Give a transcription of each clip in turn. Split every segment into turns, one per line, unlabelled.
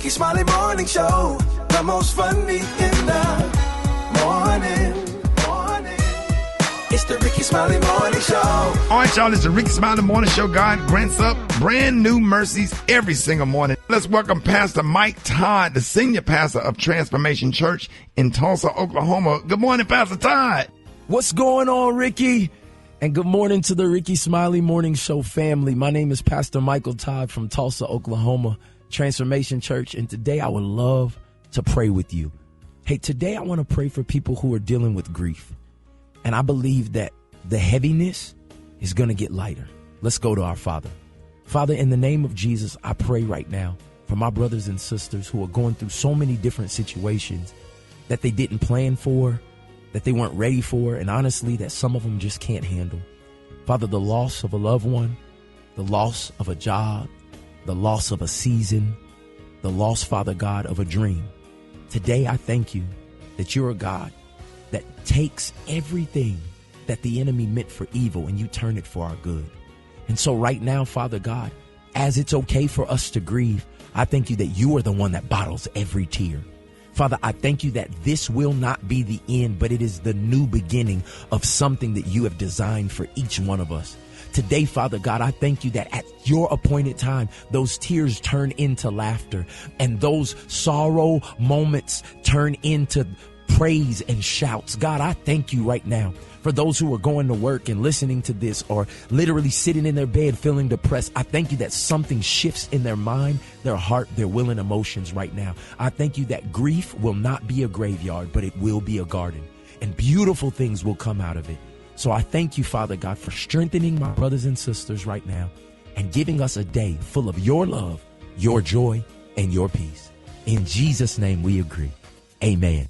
Rickey Smiley Morning Show. The most funny in the morning. It's the Rickey Smiley Morning Show.
All right, y'all, it's the Rickey Smiley Morning Show. God grants up brand new mercies every single morning. Let's welcome Pastor Mike Todd, the senior pastor of Transformation Church in Tulsa, Oklahoma. Good morning, Pastor Todd.
What's going on, Ricky? And good morning to the Rickey Smiley Morning Show family. My name is Pastor Michael Todd from Tulsa, Oklahoma, Transformation Church. And today I would love to pray with you. Hey, today I want to pray for people who are dealing with grief. And I believe that the heaviness is going to get lighter. Let's go to our Father. Father, in the name of Jesus, I pray right now for my brothers and sisters who are going through so many different situations that they didn't plan for, that they weren't ready for, and honestly, that some of them just can't handle. Father, the loss of a loved one, the loss of a job, the loss of a season, the loss, Father God, of a dream. Today, I thank you that you're a God that takes everything that the enemy meant for evil and you turn it for our good. And so right now, Father God, as it's okay for us to grieve, I thank you that you are the one that bottles every tear. Father, I thank you that this will not be the end, but it is the new beginning of something that you have designed for each one of us. Today, Father God, I thank you that at your appointed time, those tears turn into laughter and those sorrow moments turn into praise and shouts. God, I thank you right now for those who are going to work and listening to this or literally sitting in their bed feeling depressed. I thank you that something shifts in their mind, their heart, their will and emotions right now. I thank you that grief will not be a graveyard, but it will be a garden and beautiful things will come out of it. So I thank you, Father God, for strengthening my brothers and sisters right now and giving us a day full of your love, your joy, and your peace. In Jesus' name we agree. Amen.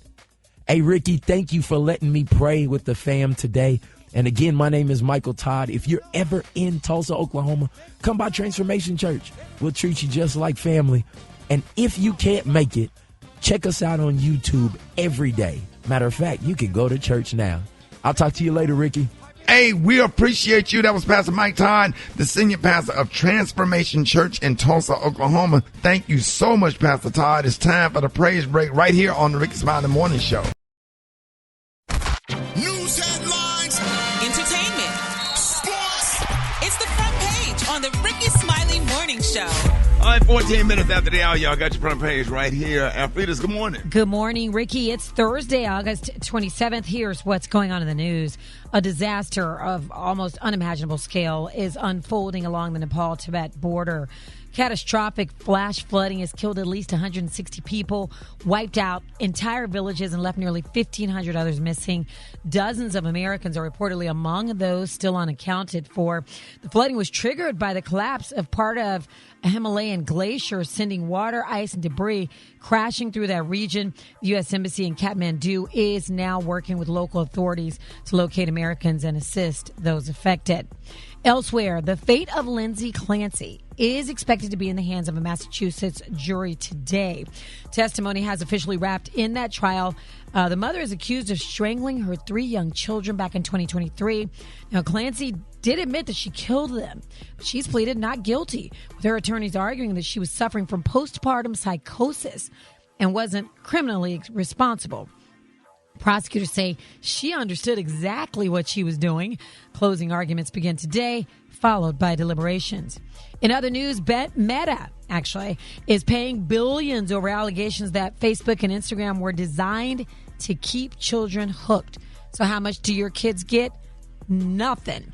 Hey, Ricky, thank you for letting me pray with the fam today. And again, my name is Michael Todd. If you're ever in Tulsa, Oklahoma, come by Transformation Church. We'll treat you just like family. And if you can't make it, check us out on YouTube every day. Matter of fact, you can go to church now. I'll talk to you later, Ricky.
Hey, we appreciate you. That was Pastor Mike Todd, the senior pastor of Transformation Church in Tulsa, Oklahoma. Thank you so much, Pastor Todd. It's time for the praise break right here on the Rickey Smiley Morning Show.
News headlines,
Entertainment.
sports.
It's the front page on the Rickey Smiley Morning Show.
All right, 14 minutes after the hour, y'all got your front page right here. Alfreda's, good morning.
Good morning, Ricky. It's Thursday, August 27th. Here's what's going on in the news. A disaster of almost unimaginable scale is unfolding along the Nepal-Tibet border. Catastrophic flash flooding has killed at least 160 people, wiped out entire villages, and left nearly 1,500 others missing. Dozens of Americans are reportedly among those still unaccounted for. The flooding was triggered by the collapse of part of a Himalayan glacier, sending water, ice, and debris crashing through that region. The U.S. Embassy in Kathmandu is now working with local authorities to locate Americans and assist those affected. Elsewhere, the fate of Lindsay Clancy is expected to be in the hands of a Massachusetts jury today. Testimony has officially wrapped in that trial. The mother is accused of strangling her 3 young children back in 2023. Now, Clancy did admit that she killed them. She's pleaded not guilty, with her attorneys arguing that she was suffering from postpartum psychosis and wasn't criminally responsible. Prosecutors say she understood exactly what she was doing. Closing arguments begin today, followed by deliberations. In other news, Meta actually is paying billions over allegations that Facebook and Instagram were designed to keep children hooked. So how much do your kids get? Nothing.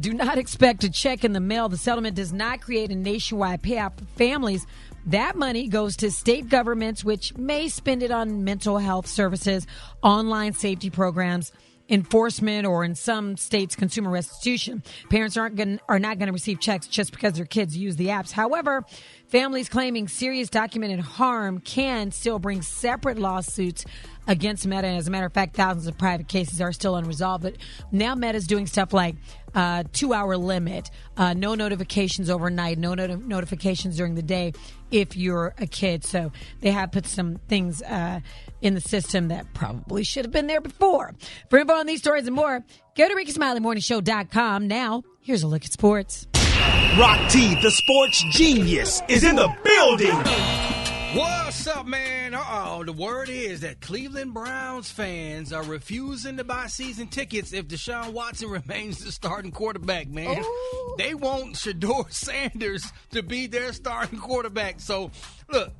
Do not expect a check in the mail. The settlement does not create a nationwide payout for families. That money goes to state governments, which may spend it on mental health services, online safety programs, enforcement, or in some states, consumer restitution. Parents are not going to receive checks just because their kids use the apps. However, families claiming serious documented harm can still bring separate lawsuits against Meta. As a matter of fact, thousands of private cases are still unresolved. But now Meta's doing stuff like 2-hour limit, no notifications overnight, no notifications during the day if you're a kid. So they have put some things in the system that probably should have been there before. For info on these stories and more, go to RickySmileyMorningShow.com. Now, here's a look at sports.
Rock T, the sports genius, is in the building.
What
What's up, man? The word is that Cleveland Browns fans are refusing to buy season tickets if Deshaun Watson remains the starting quarterback, man.
Ooh.
They want Shedeur Sanders to be their starting quarterback. So, look,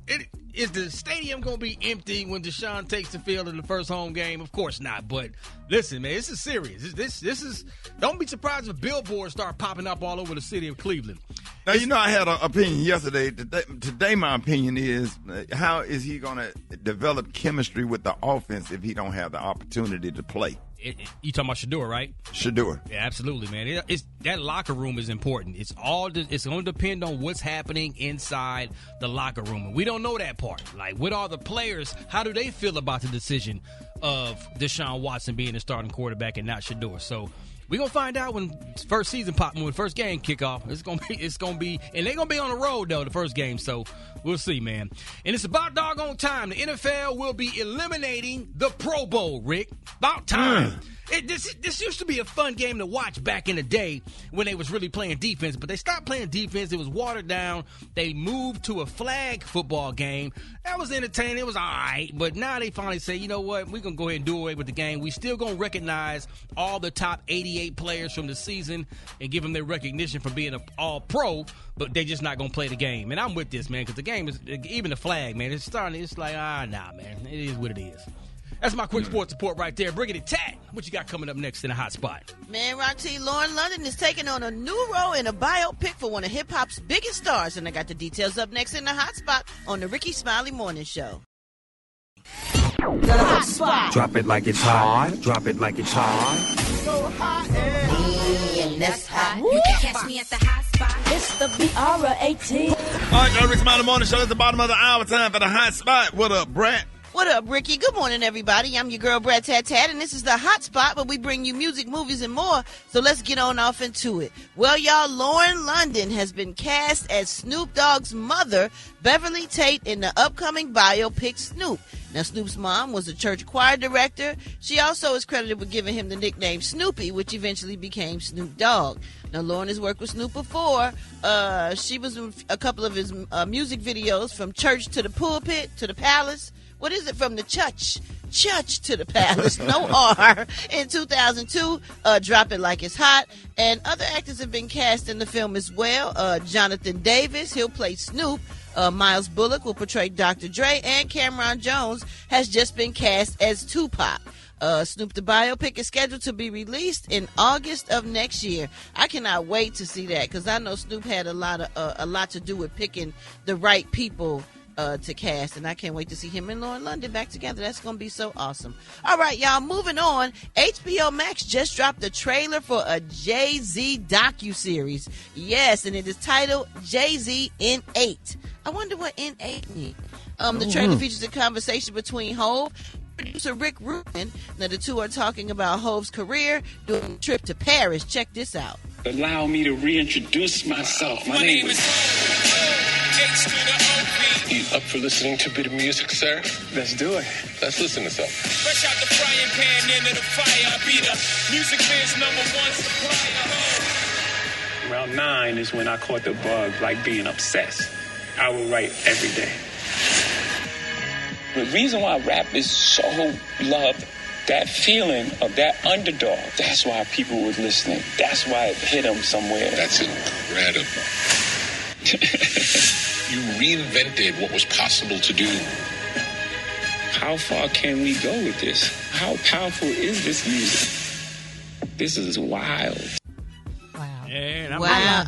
is the stadium going to be empty when Deshaun takes the field in the first home game? Of course not. But listen, man, this is serious. This is. Don't be surprised if billboards start popping up all over the city of Cleveland.
Now, I had an opinion yesterday. Today, my opinion is, how is he going to develop chemistry with the offense if he don't have the opportunity to play?
You talking about Shedeur, right?
Shedeur.
Yeah, absolutely, man. That locker room is important. It's going to depend on what's happening inside the locker room. And we don't know that part. Like, what are the players? How do they feel about the decision of Deshaun Watson being the starting quarterback and not Shedeur? So we're going to find out when first game kick off. It's going to be, and they're going to be on the road, though, the first game. So we'll see, man. And it's about doggone time. The NFL will be eliminating the Pro Bowl, Rick. About time. This used to be a fun game to watch back in the day when they was really playing defense, but they stopped playing defense. It was watered down. They moved to a flag football game. That was entertaining. It was all right, but now they finally say, you know what, we're going to go ahead and do away with the game. We still going to recognize all the top 88 players from the season and give them their recognition for being an all-pro, but they're just not going to play the game. And I'm with this, man, because the game is, even the flag, man, it's like, nah, man, it is what it is. That's my quick sports report right there. Bringing it Tat. What you got coming up next in the hot spot?
Man, Ronti, Lauren London is taking on a new role in a biopic for one of hip-hop's biggest stars. And I got the details up next in the hot spot on the Rickey Smiley Morning Show.
The hot spot. Drop it like it's hot. Drop it like it's hot.
So hot and that's hot.
You can catch me at the hot spot.
It's the BR18.
All right, Rickey Smiley Morning Show. It's the bottom of the hour. Time for the hot spot. What up, Brett?
What up, Ricky? Good morning, everybody. I'm your girl, Brad Tat, and this is the Hot Spot, where we bring you music, movies, and more. So let's get on off into it. Well, y'all, Lauren London has been cast as Snoop Dogg's mother, Beverly Tate, in the upcoming biopic Snoop. Now, Snoop's mom was a church choir director. She also is credited with giving him the nickname Snoopy, which eventually became Snoop Dogg. Now, Lauren has worked with Snoop before. She was in a couple of his music videos, from Church to the Pulpit to the Palace. What is it? From the church to the palace, no R, in 2002, Drop It Like It's Hot. And other actors have been cast in the film as well. Jonathan Davis, he'll play Snoop. Miles Bullock will portray Dr. Dre. And Cameron Jones has just been cast as Tupac. Snoop the biopic is scheduled to be released in August of next year. I cannot wait to see that, because I know Snoop had a lot to do with picking the right people to cast, and I can't wait to see him and Lauren London back together. That's going to be so awesome. All right, y'all, moving on. HBO Max just dropped the trailer for a Jay-Z docuseries. Yes, and it is titled Jay-Z N8. I wonder what N8 means. The trailer features a conversation between Hov and producer Rick Rubin. Now, the two are talking about Hov's career during a trip to Paris. Check this out.
Allow me to reintroduce myself. My name is H to the O-B.
You up for listening to a bit of music, sir?
Let's do it.
Let's listen to something.
Fresh out the frying pan into the fire. I be the music biz #1 supplier. Around 9 is when I caught the bug, like being obsessed. I would write every day. The reason why rap is so loved, that feeling of that underdog, that's why people were listening. That's why it hit them somewhere.
That's incredible. You reinvented what was possible to do.
How far can we go with this? How powerful is this music? This is wild.
Wow.
And
Wow.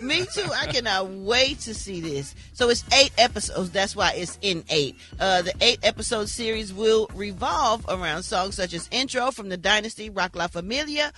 Me too. I cannot wait to see this. So it's 8 episodes. That's why it's in 8. The 8-episode series will revolve around songs such as Intro from the Dynasty, Rock La Familia,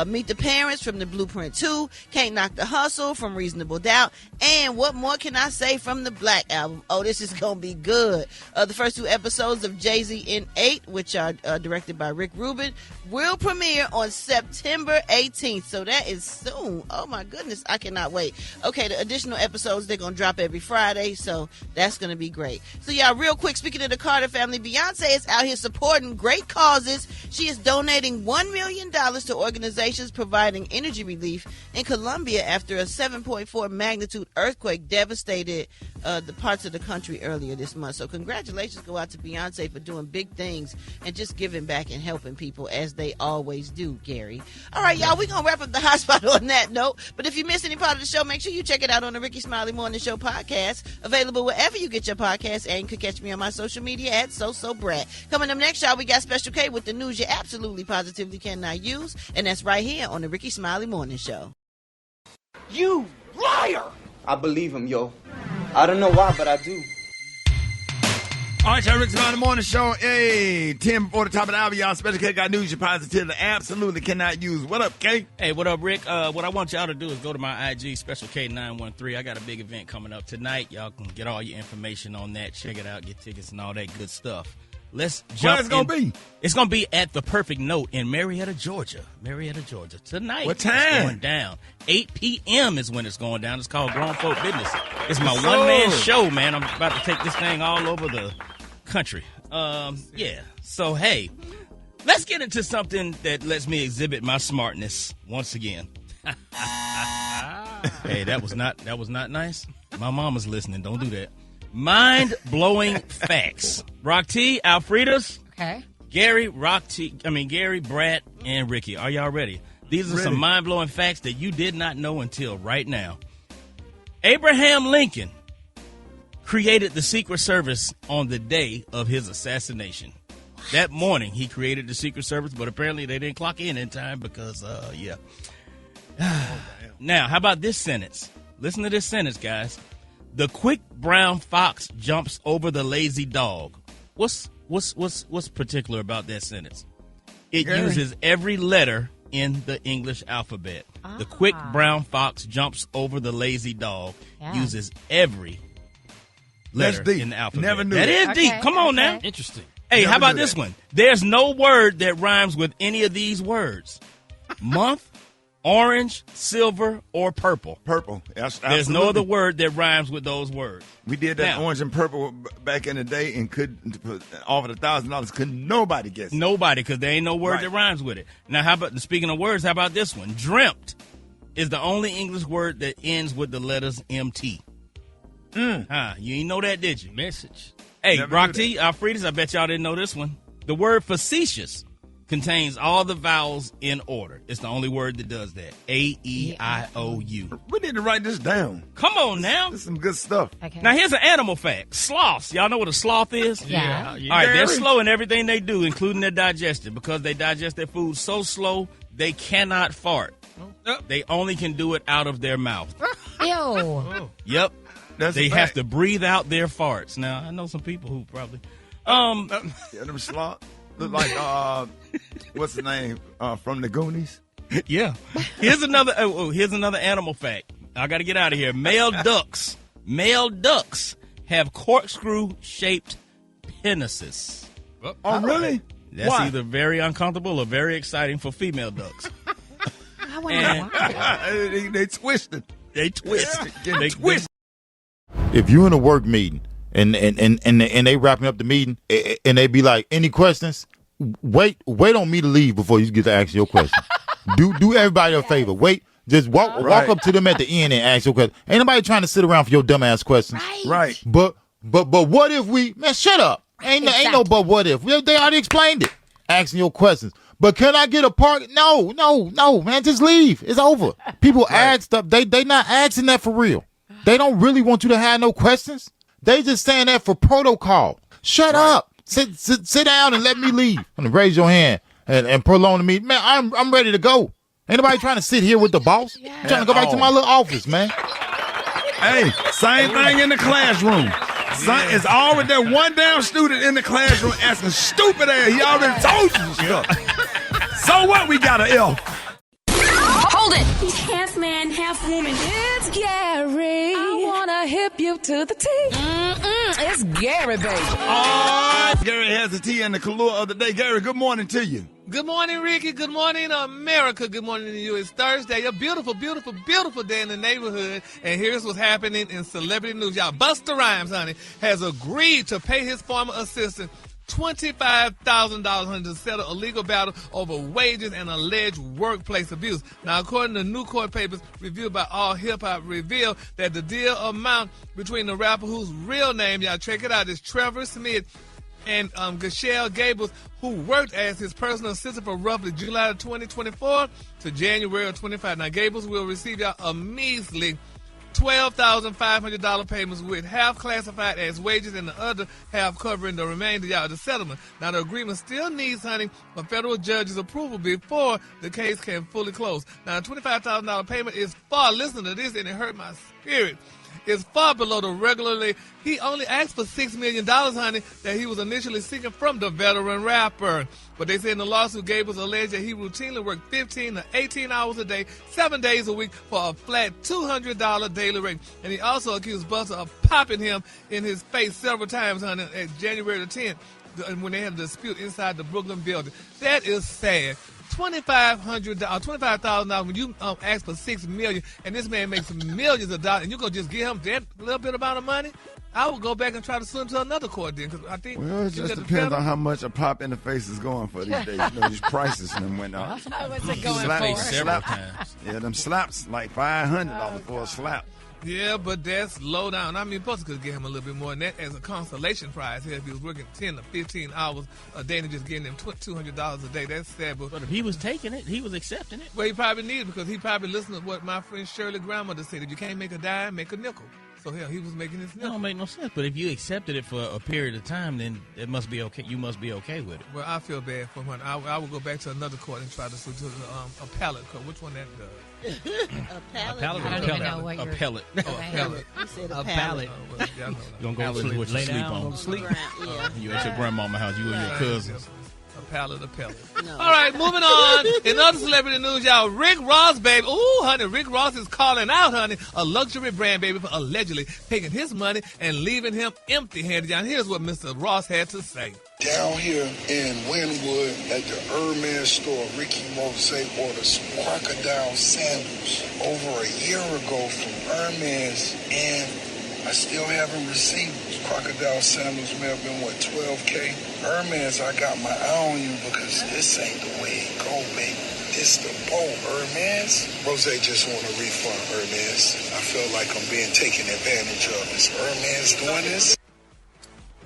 Meet the Parents from the Blueprint 2, Can't Knock the Hustle from Reasonable Doubt, and What More Can I Say from the Black Album. Oh, this is going to be good. The first 2 episodes of Jay-Z N8, which are directed by Rick Rubin, will premiere on September 18th. So that is soon. Oh, my goodness. I cannot wait. wait. Okay, the additional episodes, they're going to drop every Friday, so that's going to be great. So, y'all, real quick, speaking of the Carter family, Beyonce is out here supporting great causes. She is donating $1 million to organizations providing energy relief in Colombia after a 7.4 magnitude earthquake devastated the parts of the country earlier this month. So congratulations go out to Beyonce for doing big things and just giving back and helping people as they always do, Gary. All right, y'all, we're going to wrap up the hotspot on that note. But if you missed any part of the show, make sure you check it out on the Rickey Smiley Morning Show podcast, available wherever you get your podcasts, and you can catch me on my social media at SoSoBrat. Coming up next, y'all, we got Special K with the news you absolutely positively cannot use, and that's right here on the Rickey Smiley Morning Show.
You liar! I believe him, yo. I don't know why, but I do.
All right, y'all, Rickey Smiley Morning Show. Hey, 10 before the top of the hour, y'all. Special K got news you positively absolutely cannot use. What up, K?
Hey, what up, Rick? What I want y'all to do is go to my IG, Special K913. I got a big event coming up tonight. Y'all can get all your information on that. Check it out, get tickets and all that good stuff. Let's jump.
Where's it going to be?
It's going to be at the Perfect Note in Marietta, Georgia. Tonight.
What time?
It's going down. 8 p.m. is when it's going down. It's called Grown Folk Business. It's my one-man show, man. I'm about to take this thing all over the country. Yeah. So, hey, let's get into something that lets me exhibit my smartness once again. Hey, that was not nice. My mama's listening. Don't do that. Mind-blowing facts. Rock T, Alfredas.
Okay.
Gary, Brad, and Ricky. Are y'all ready? These are some mind-blowing facts that you did not know until right now. Abraham Lincoln created the Secret Service on the day of his assassination. What? That morning, he created the Secret Service, but apparently they didn't clock in time because, yeah. Now, how about this sentence? Listen to this sentence, guys. The quick brown fox jumps over the lazy dog. What's particular about that sentence? It uses every letter in the English alphabet. The quick brown fox jumps over the lazy dog. Uses every letter in the alphabet.
Never knew
that. Is deep. Come on now. Interesting. Hey, how about this one? There's no word that rhymes with any of these words. Month, orange, silver, or purple.
Purple.
There's no other word that rhymes with those words.
We did that orange and purple back in the day and could offer $1,000. Couldn't nobody guess it.
Nobody, because there ain't no word that rhymes with it. Now, how about, speaking of words, how about this one? Dreamt is the only English word that ends with the letters MT. You ain't know that, did you?
Message.
Hey, Rock T, Alfredas, I bet y'all didn't know this one. The word facetious contains all the vowels in order. It's the only word that does that. A-E-I-O-U.
We need to write this down.
Come on now.
This is some good stuff.
Okay.
Now, here's an animal fact. Sloths. Y'all know what a sloth is?
Yeah.
All right, they're slow in everything they do, including their digestion, because they digest their food so slow they cannot fart. They only can do it out of their mouth.
Ew.
Yep. They have to breathe out their farts. Now, I know some people who probably...
Yeah, them sloth. Look like, what's the name, from the Goonies?
Yeah. Here's another animal fact. I got to get out of here. Male ducks have corkscrew-shaped penises.
Oh, really?
That's
Why?
either very uncomfortable or very exciting for female ducks.
I wonder why.
They twisted.
They twisted.
Yeah.
They twisted.
If you're in a work meeting and they wrapping up the meeting and they be like, any questions? Wait on me to leave before you get to ask your question. do everybody a favor. Wait, just walk up to them at the end and ask your question. Ain't nobody trying to sit around for your dumbass questions.
Right.
But what if we, man, shut up. Ain't no but what if. They already explained it. Asking your questions. But can I get a park? No, man, just leave. It's over. People ask stuff. They not asking that for real. They don't really want you to have no questions. They just saying that for protocol. Shut up. Sit down and let me leave. And raise your hand and prolong the meeting. Man, I'm ready to go. Ain't nobody trying to sit here with the boss. I'm trying to go back to my little office, man.
Hey, same thing in the classroom. It's always that one down student in the classroom asking stupid ass. He already told you stuff. So what? We got an F.
Hold it. He's half man, half woman.
It's Gary. I wanna hip you to the T. It's Gary, baby.
Oh, Gary has the tea and the Kahlua of the day. Gary, good morning to you.
Good morning, Ricky. Good morning, America. Good morning to you. It's Thursday, a beautiful, beautiful, beautiful day in the neighborhood. And here's what's happening in celebrity news. Y'all, Busta Rhymes, honey, has agreed to pay his former assistant $25,000, honey, to settle a legal battle over wages and alleged workplace abuse. Now, according to new court papers reviewed by All Hip Hop, revealed that the deal amount between the rapper whose real name, y'all check it out, is Trevor Smith, and Gashelle Gables, who worked as his personal assistant from roughly July of 2024 to January of 25. Now, Gables will receive y'all a measly $12,500 payments, with half classified as wages and the other half covering the remainder y'all of the settlement. Now, the agreement still needs, honey, a federal judge's approval before the case can fully close. Now, a $25,000 payment is far, listen to this, and it hurt my spirit, is far below the regularly. He only asked for $6 million, honey, that he was initially seeking from the veteran rapper. But they said in the lawsuit, Gables alleged that he routinely worked 15 to 18 hours a day, 7 days a week for a flat $200 daily rate. And he also accused Busta of popping him in his face several times, honey, at January the 10th, when they had a dispute inside the Brooklyn building. That is sad. $25,000 when you ask for $6 million, and this man makes millions of dollars, and you're gonna just give him that little bit amount of money? I would go back and try to sue him to another court then, because I think.
Well, it just depends on how much a pop in the face is going for these days. You know, these prices and them went up.
How much it going for?
Several times.
Yeah, them slaps like $500 for a slap.
Yeah, but that's low down. I mean, Busta could give him a little bit more than that as a consolation prize here if he was working 10 to 15 hours a day and just getting them $200 a day. That's sad. But
if he was taking it, he was accepting it.
Well, he probably needed it, because he probably listened to what my friend Shirley grandmother said. If you can't make a dime, make a nickel. So, hell, he was making his nickel.
That don't make no sense. But if you accepted it for a period of time, then it must be okay. You must be okay with it.
Well, I feel bad for him. I will go back to another court and try to sue to the appellate court. Which one that does?
A pallet?
I don't even know what you're... Appellate.
Oh, appellate.
You said
A
a
pallet.
pallet.
You're going to go to sleep. Lay down, go to sleep.
Yeah.
You at your grandmama's house. You and your cousins.
Appellate.
No.
All right, moving on. In other celebrity news, y'all, Rick Ross, baby. Ooh, honey, Rick Ross is calling out, honey, a luxury brand, baby, for allegedly taking his money and leaving him empty-handed. Y'all, here's what Mr. Ross had to say.
Down here in Wynwood at the Hermes store, Ricky Smiley ordered some crocodile sandals over a year ago from Hermes, and I still haven't received them. Crocodile sandals may have been, $12K? Hermes, I got my eye on you, because this ain't the way it go, baby. This the boat, Hermes. Rose just want a refund, Hermes. I feel like I'm being taken advantage of. Is Hermes doing this?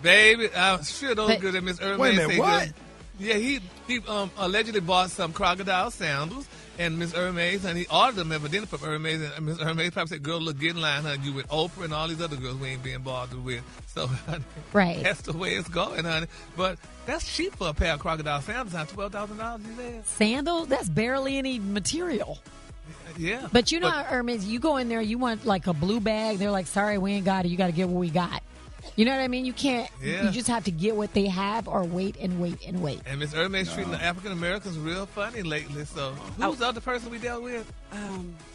Baby, I sure don't agree that Miss Hermes.
Wait a minute, what?
Yeah, he allegedly bought some crocodile sandals, and Miss Hermes, and he ordered them evidently from Hermes, and Miss Hermes probably said, "Girl, look, get in line, honey. You with Oprah and all these other girls we ain't being bothered with." So, honey,
right,
that's the way it's going, honey. But that's cheap for a pair of crocodile sandals. $12,000, you said?
Sandals? That's barely any material.
Yeah.
But you know how Hermes, you go in there, you want like a blue bag. They're like, "Sorry, we ain't got it. You got to get what we got." You know what I mean? You can't.
Yeah.
You just have to get what they have, or wait and wait and wait.
And Miss Hermes treating the African Americans real funny lately. So who's the other person we dealt with?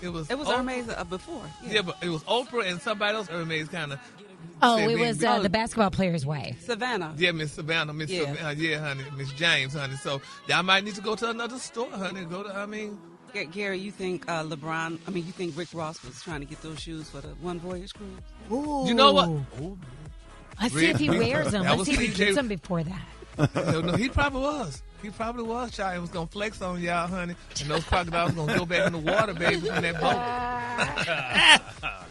It was
Hermes before.
Yeah, but it was Oprah and somebody else. Hermes kind of.
Oh, it was the basketball player's wife,
Savannah.
Yeah, Miss Savannah, Savannah, honey, Miss James, honey. So y'all might need to go to another store, honey.
Gary, you think you think Rick Ross was trying to get those shoes for the One Voyage cruise?
Ooh.
You know what?
Let's see if he wears them. Let's see if he gets them before that.
No, he probably was. He probably was, child. He was going to flex on y'all, honey. And those crocodiles going to go back in the water, baby, from that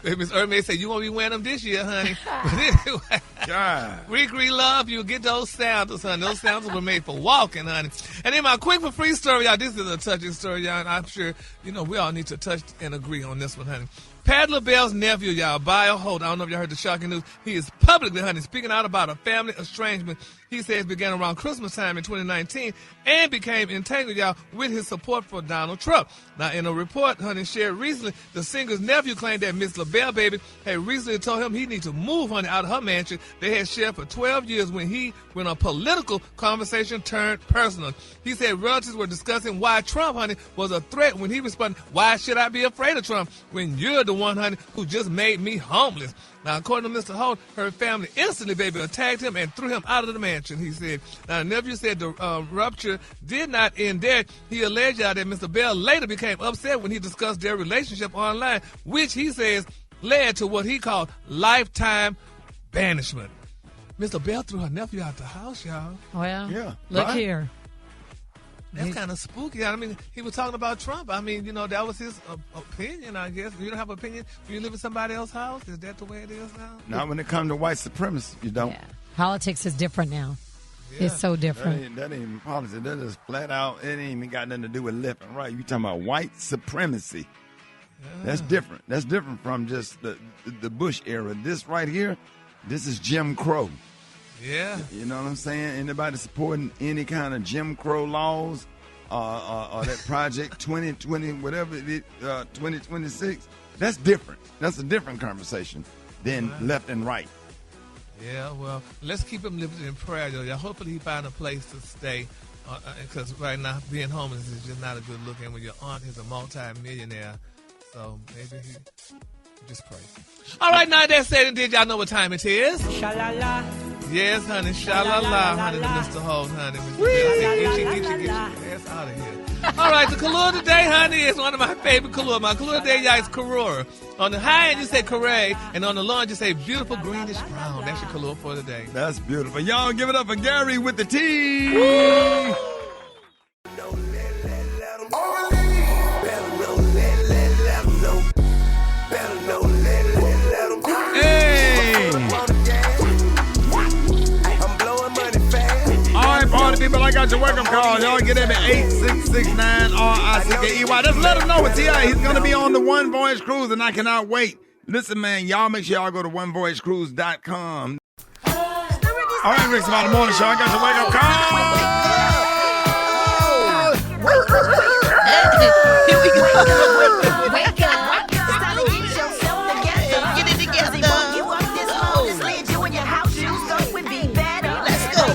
boat. Miss Hermes said, "You won't be wearing them this year, honey." But anyway, God. Rick, we love you. Get those sandals, honey. Those sandals were made for walking, honey. And then my quick for free story, y'all. This is a touching story, y'all. And I'm sure, we all need to touch and agree on this one, honey. Pat LaBelle's nephew, y'all, Bio Holt, I don't know if y'all heard the shocking news. He is publicly, honey, speaking out about a family estrangement he says began around Christmas time in 2019 and became entangled, y'all, with his support for Donald Trump. Now, in a report, honey, shared recently, the singer's nephew claimed that Miss LaBelle, baby, had recently told him he needs to move, honey, out of her mansion they had shared for 12 years when a political conversation turned personal. He said relatives were discussing why Trump, honey, was a threat when he responded, "Why should I be afraid of Trump when you're the one, honey, who just made me homeless. Now, according to Mr. Holt, her family instantly, baby, attacked him and threw him out of the mansion, he said. Now, the nephew said the rupture did not end there. He alleged that Mr. Bell later became upset when he discussed their relationship online, which he says led to what he called lifetime banishment. Mr. Bell threw her nephew out the house, y'all.
Well,
Yeah.
look
Right.
here.
That's kind of spooky. I mean, he was talking about Trump. I mean, that was his opinion, I guess. You don't have an opinion when you live in somebody else's house? Is that the way it is now?
Not when it comes to white supremacy, you don't.
Yeah. Politics is different now. It's so different.
That ain't even politics. That is flat out. It ain't even got nothing to do with left and right. You talking about white supremacy. That's different. That's different from just the Bush era. This right here, this is Jim Crow.
Yeah.
You know what I'm saying? Anybody supporting any kind of Jim Crow laws or that Project 2020, whatever it is, 2026, that's different. That's a different conversation than left and right.
Yeah, well, let's keep him lifted in prayer, though. Hopefully he find a place to stay, because right now being homeless is just not a good look. And when your aunt is a multi-millionaire, so maybe he just pray. All right, now that said and did, y'all know what time it is?
Sha-la-la.
Yes, honey, sha-la-la, honey, to Mr. Holt, honey. Get your ass out of here. All right, the Kahlua today, honey, is one of my favorite Kahlua. My Kahlua today, y'all, is Karora. On the high end, you say Corée, and on the low end, you say beautiful greenish brown. That's your Kahlua for today.
That's beautiful. Y'all give it up for Gary with the tea. Party people, I got your wake-up call. Y'all get in at 866-9-RICKEY. Just let them know it's T.I. He's going to be on the One Voyage Cruise, and I cannot wait. Listen, man, y'all make sure y'all go to onevoyagecruise.com. All right, Rick's About the Morning Show. I got your wake-up call.
Here we go.
Wake up. It's time to get yourself together.
Get it together.
Woke you up this morning, slid you in your house shoes, so it be better.
Let's go.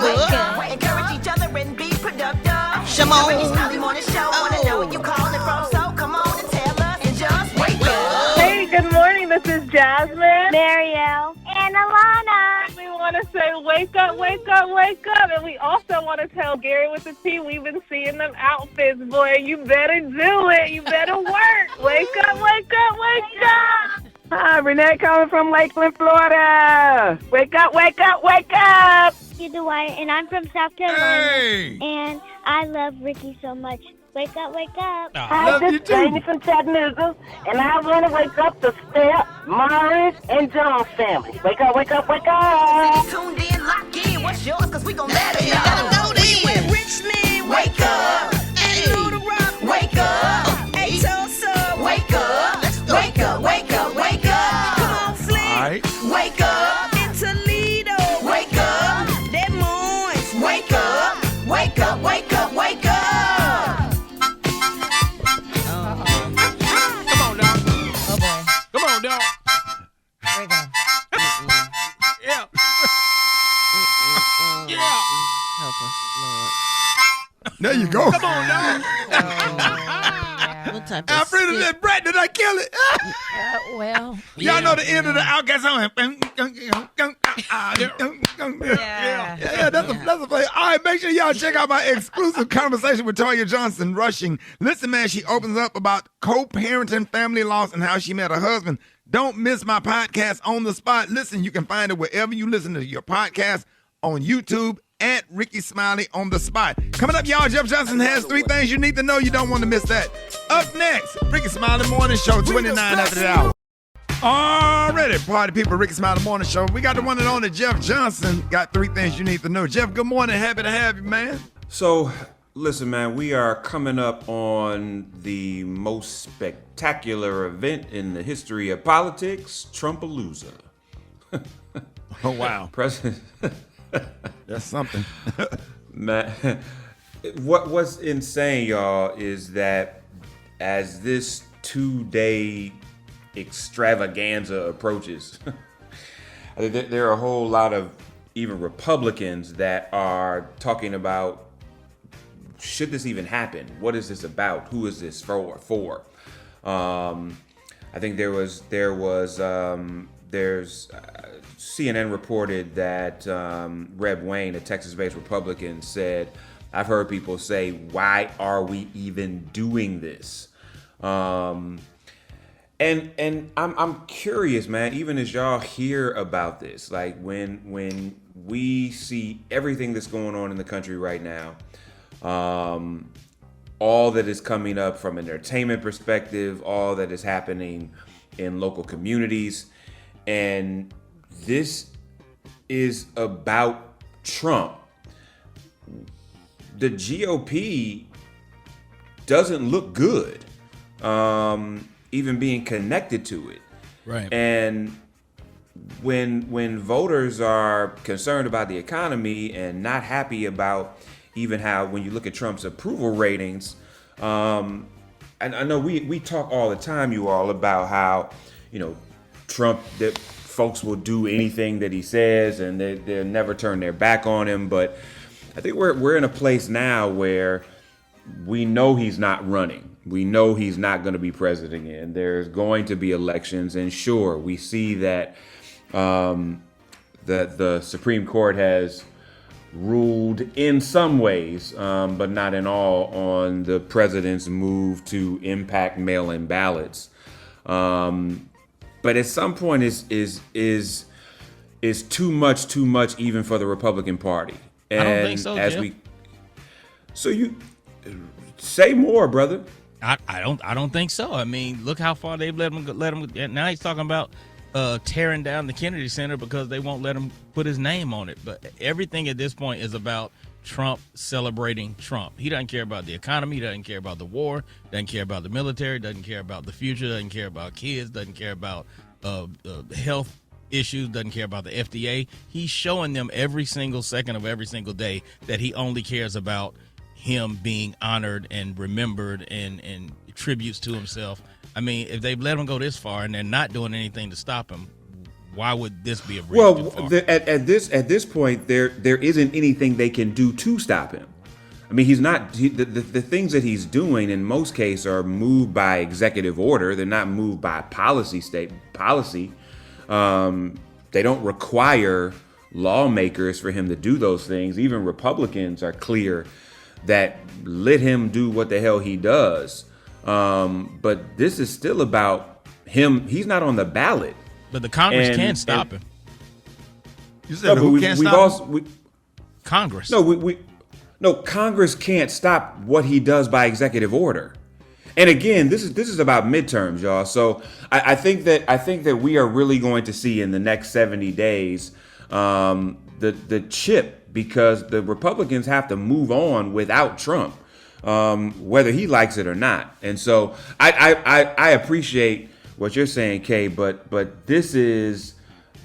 Wake up.
Encourage each other and be productive.
Come on.
The Rickey Smiley Morning Show. Wanna know where you calling from? So come on and tell us and just wake up.
Hey, good morning. This is Jasmine,
Marielle, and Alana.
We want to say wake up, wake up, wake up. And we also want to tell Gary with the T, we've been seeing them outfits, boy. You better do it. You better work. Wake up, wake up, wake up. Hi, Renee calling from Lakeland, Florida. Wake up, wake up, wake up.
You Dwight, and I'm from South Carolina.
Hey.
And I love Ricky so much. Wake up, wake up.
Hi, this is Jamie from Chattanooga, and I want to wake up the Step, Morris, and John's family. Wake up, wake up, wake up.
Tuned in, lock in. What's yours? Because we gon' let it
Let 'em know
know.
then.
We with Richmond. Wake up.
Hey.
Little Rock. Wake up. Hey, Tulsa. Wake up. Wake up, wake up, wake up. Come on, Flint.
All right.
Wake up. In Toledo. Wake up. Des Moines. Wake up. Wake up, wake up, wake up.
Come on, dog.
Oh, boy.
Come on, dog.
Here we go.
Yeah. Yeah.
Help us, Lord.
There you go.
Come on, dog.
What type of
Alfreda
stick?
said, Brett, did I kill it?
Well,
Y'all know the end of the Outcast song. Yeah, that's a play. All right, make sure y'all check out my exclusive conversation with Toya Johnson Rushing. Listen, man, she opens up about co-parenting, family loss, and how she met her husband. Don't miss my podcast On the Spot. Listen, you can find it wherever you listen to your podcast, on YouTube, at Rickey Smiley On the Spot. Coming up, y'all, Jeff Johnson has 3 things you need to know. You don't want to miss that. Up next, Rickey Smiley Morning Show, 29 after the hour. Already, party people, Rickey Smiley Morning Show. We got the one and only Jeff Johnson. Got 3 things you need to know. Jeff, good morning. Happy to have you, man.
So, listen, man, we are coming up on the most spectacular event in the history of politics, Trumpalooza.
Oh, wow.
President.
That's something.
Man, what's insane, y'all, is that as this 2-day extravaganza approaches, there are a whole lot of even Republicans that are talking about, should this even happen? What is this about? Who is this for? I I think there's CNN reported that Reb Wayne, a Texas-based Republican, said, I've heard people say, why are we even doing this? And I'm curious, man, even as y'all hear about this, like when we see everything that's going on in the country right now, all that is coming up from an entertainment perspective, all that is happening in local communities, and this is about Trump. The GOP doesn't look good, even being connected to it.
Right.
And when voters are concerned about the economy and not happy about even how, when you look at Trump's approval ratings, and I know we talk all the time, you all, about how, Trump, that folks will do anything that he says and they'll never turn their back on him. But I think we're in a place now where we know he's not running. We know he's not going to be president again. There's going to be elections, and sure, we see that the Supreme Court has ruled in some ways, but not in all, on the president's move to impact mail-in ballots. But at some point, is too much even for the Republican Party. And
I don't think so, Jeff.
So you say more, brother.
I don't think so. I mean, look how far they've let him. Now he's talking about tearing down the Kennedy Center because they won't let him put his name on it. But everything at this point is about Trump celebrating Trump. He doesn't care about the economy, doesn't care about the war, doesn't care about the military, doesn't care about the future, doesn't care about kids, doesn't care about health issues, doesn't care about the FDA. He's showing them every single second of every single day that he only cares about him being honored and remembered and tributes to himself. I mean, if they've let him go this far and they're not doing anything to stop him, why would this be a bridge too far?
At this point, there isn't anything they can do to stop him. I mean, the things that he's doing in most cases are moved by executive order. They're not moved by policy. They don't require lawmakers for him to do those things. Even Republicans are clear that let him do what the hell he does. But this is still about him. He's not on the ballot.
But the Congress can stop him.
You said who can't stop him?
Congress.
No, Congress can't stop what he does by executive order. And again, this is about midterms, y'all. So I think that we are really going to see in the next 70 days the chip, because the Republicans have to move on without Trump, whether he likes it or not. And so I appreciate what you're saying, Kay, but this is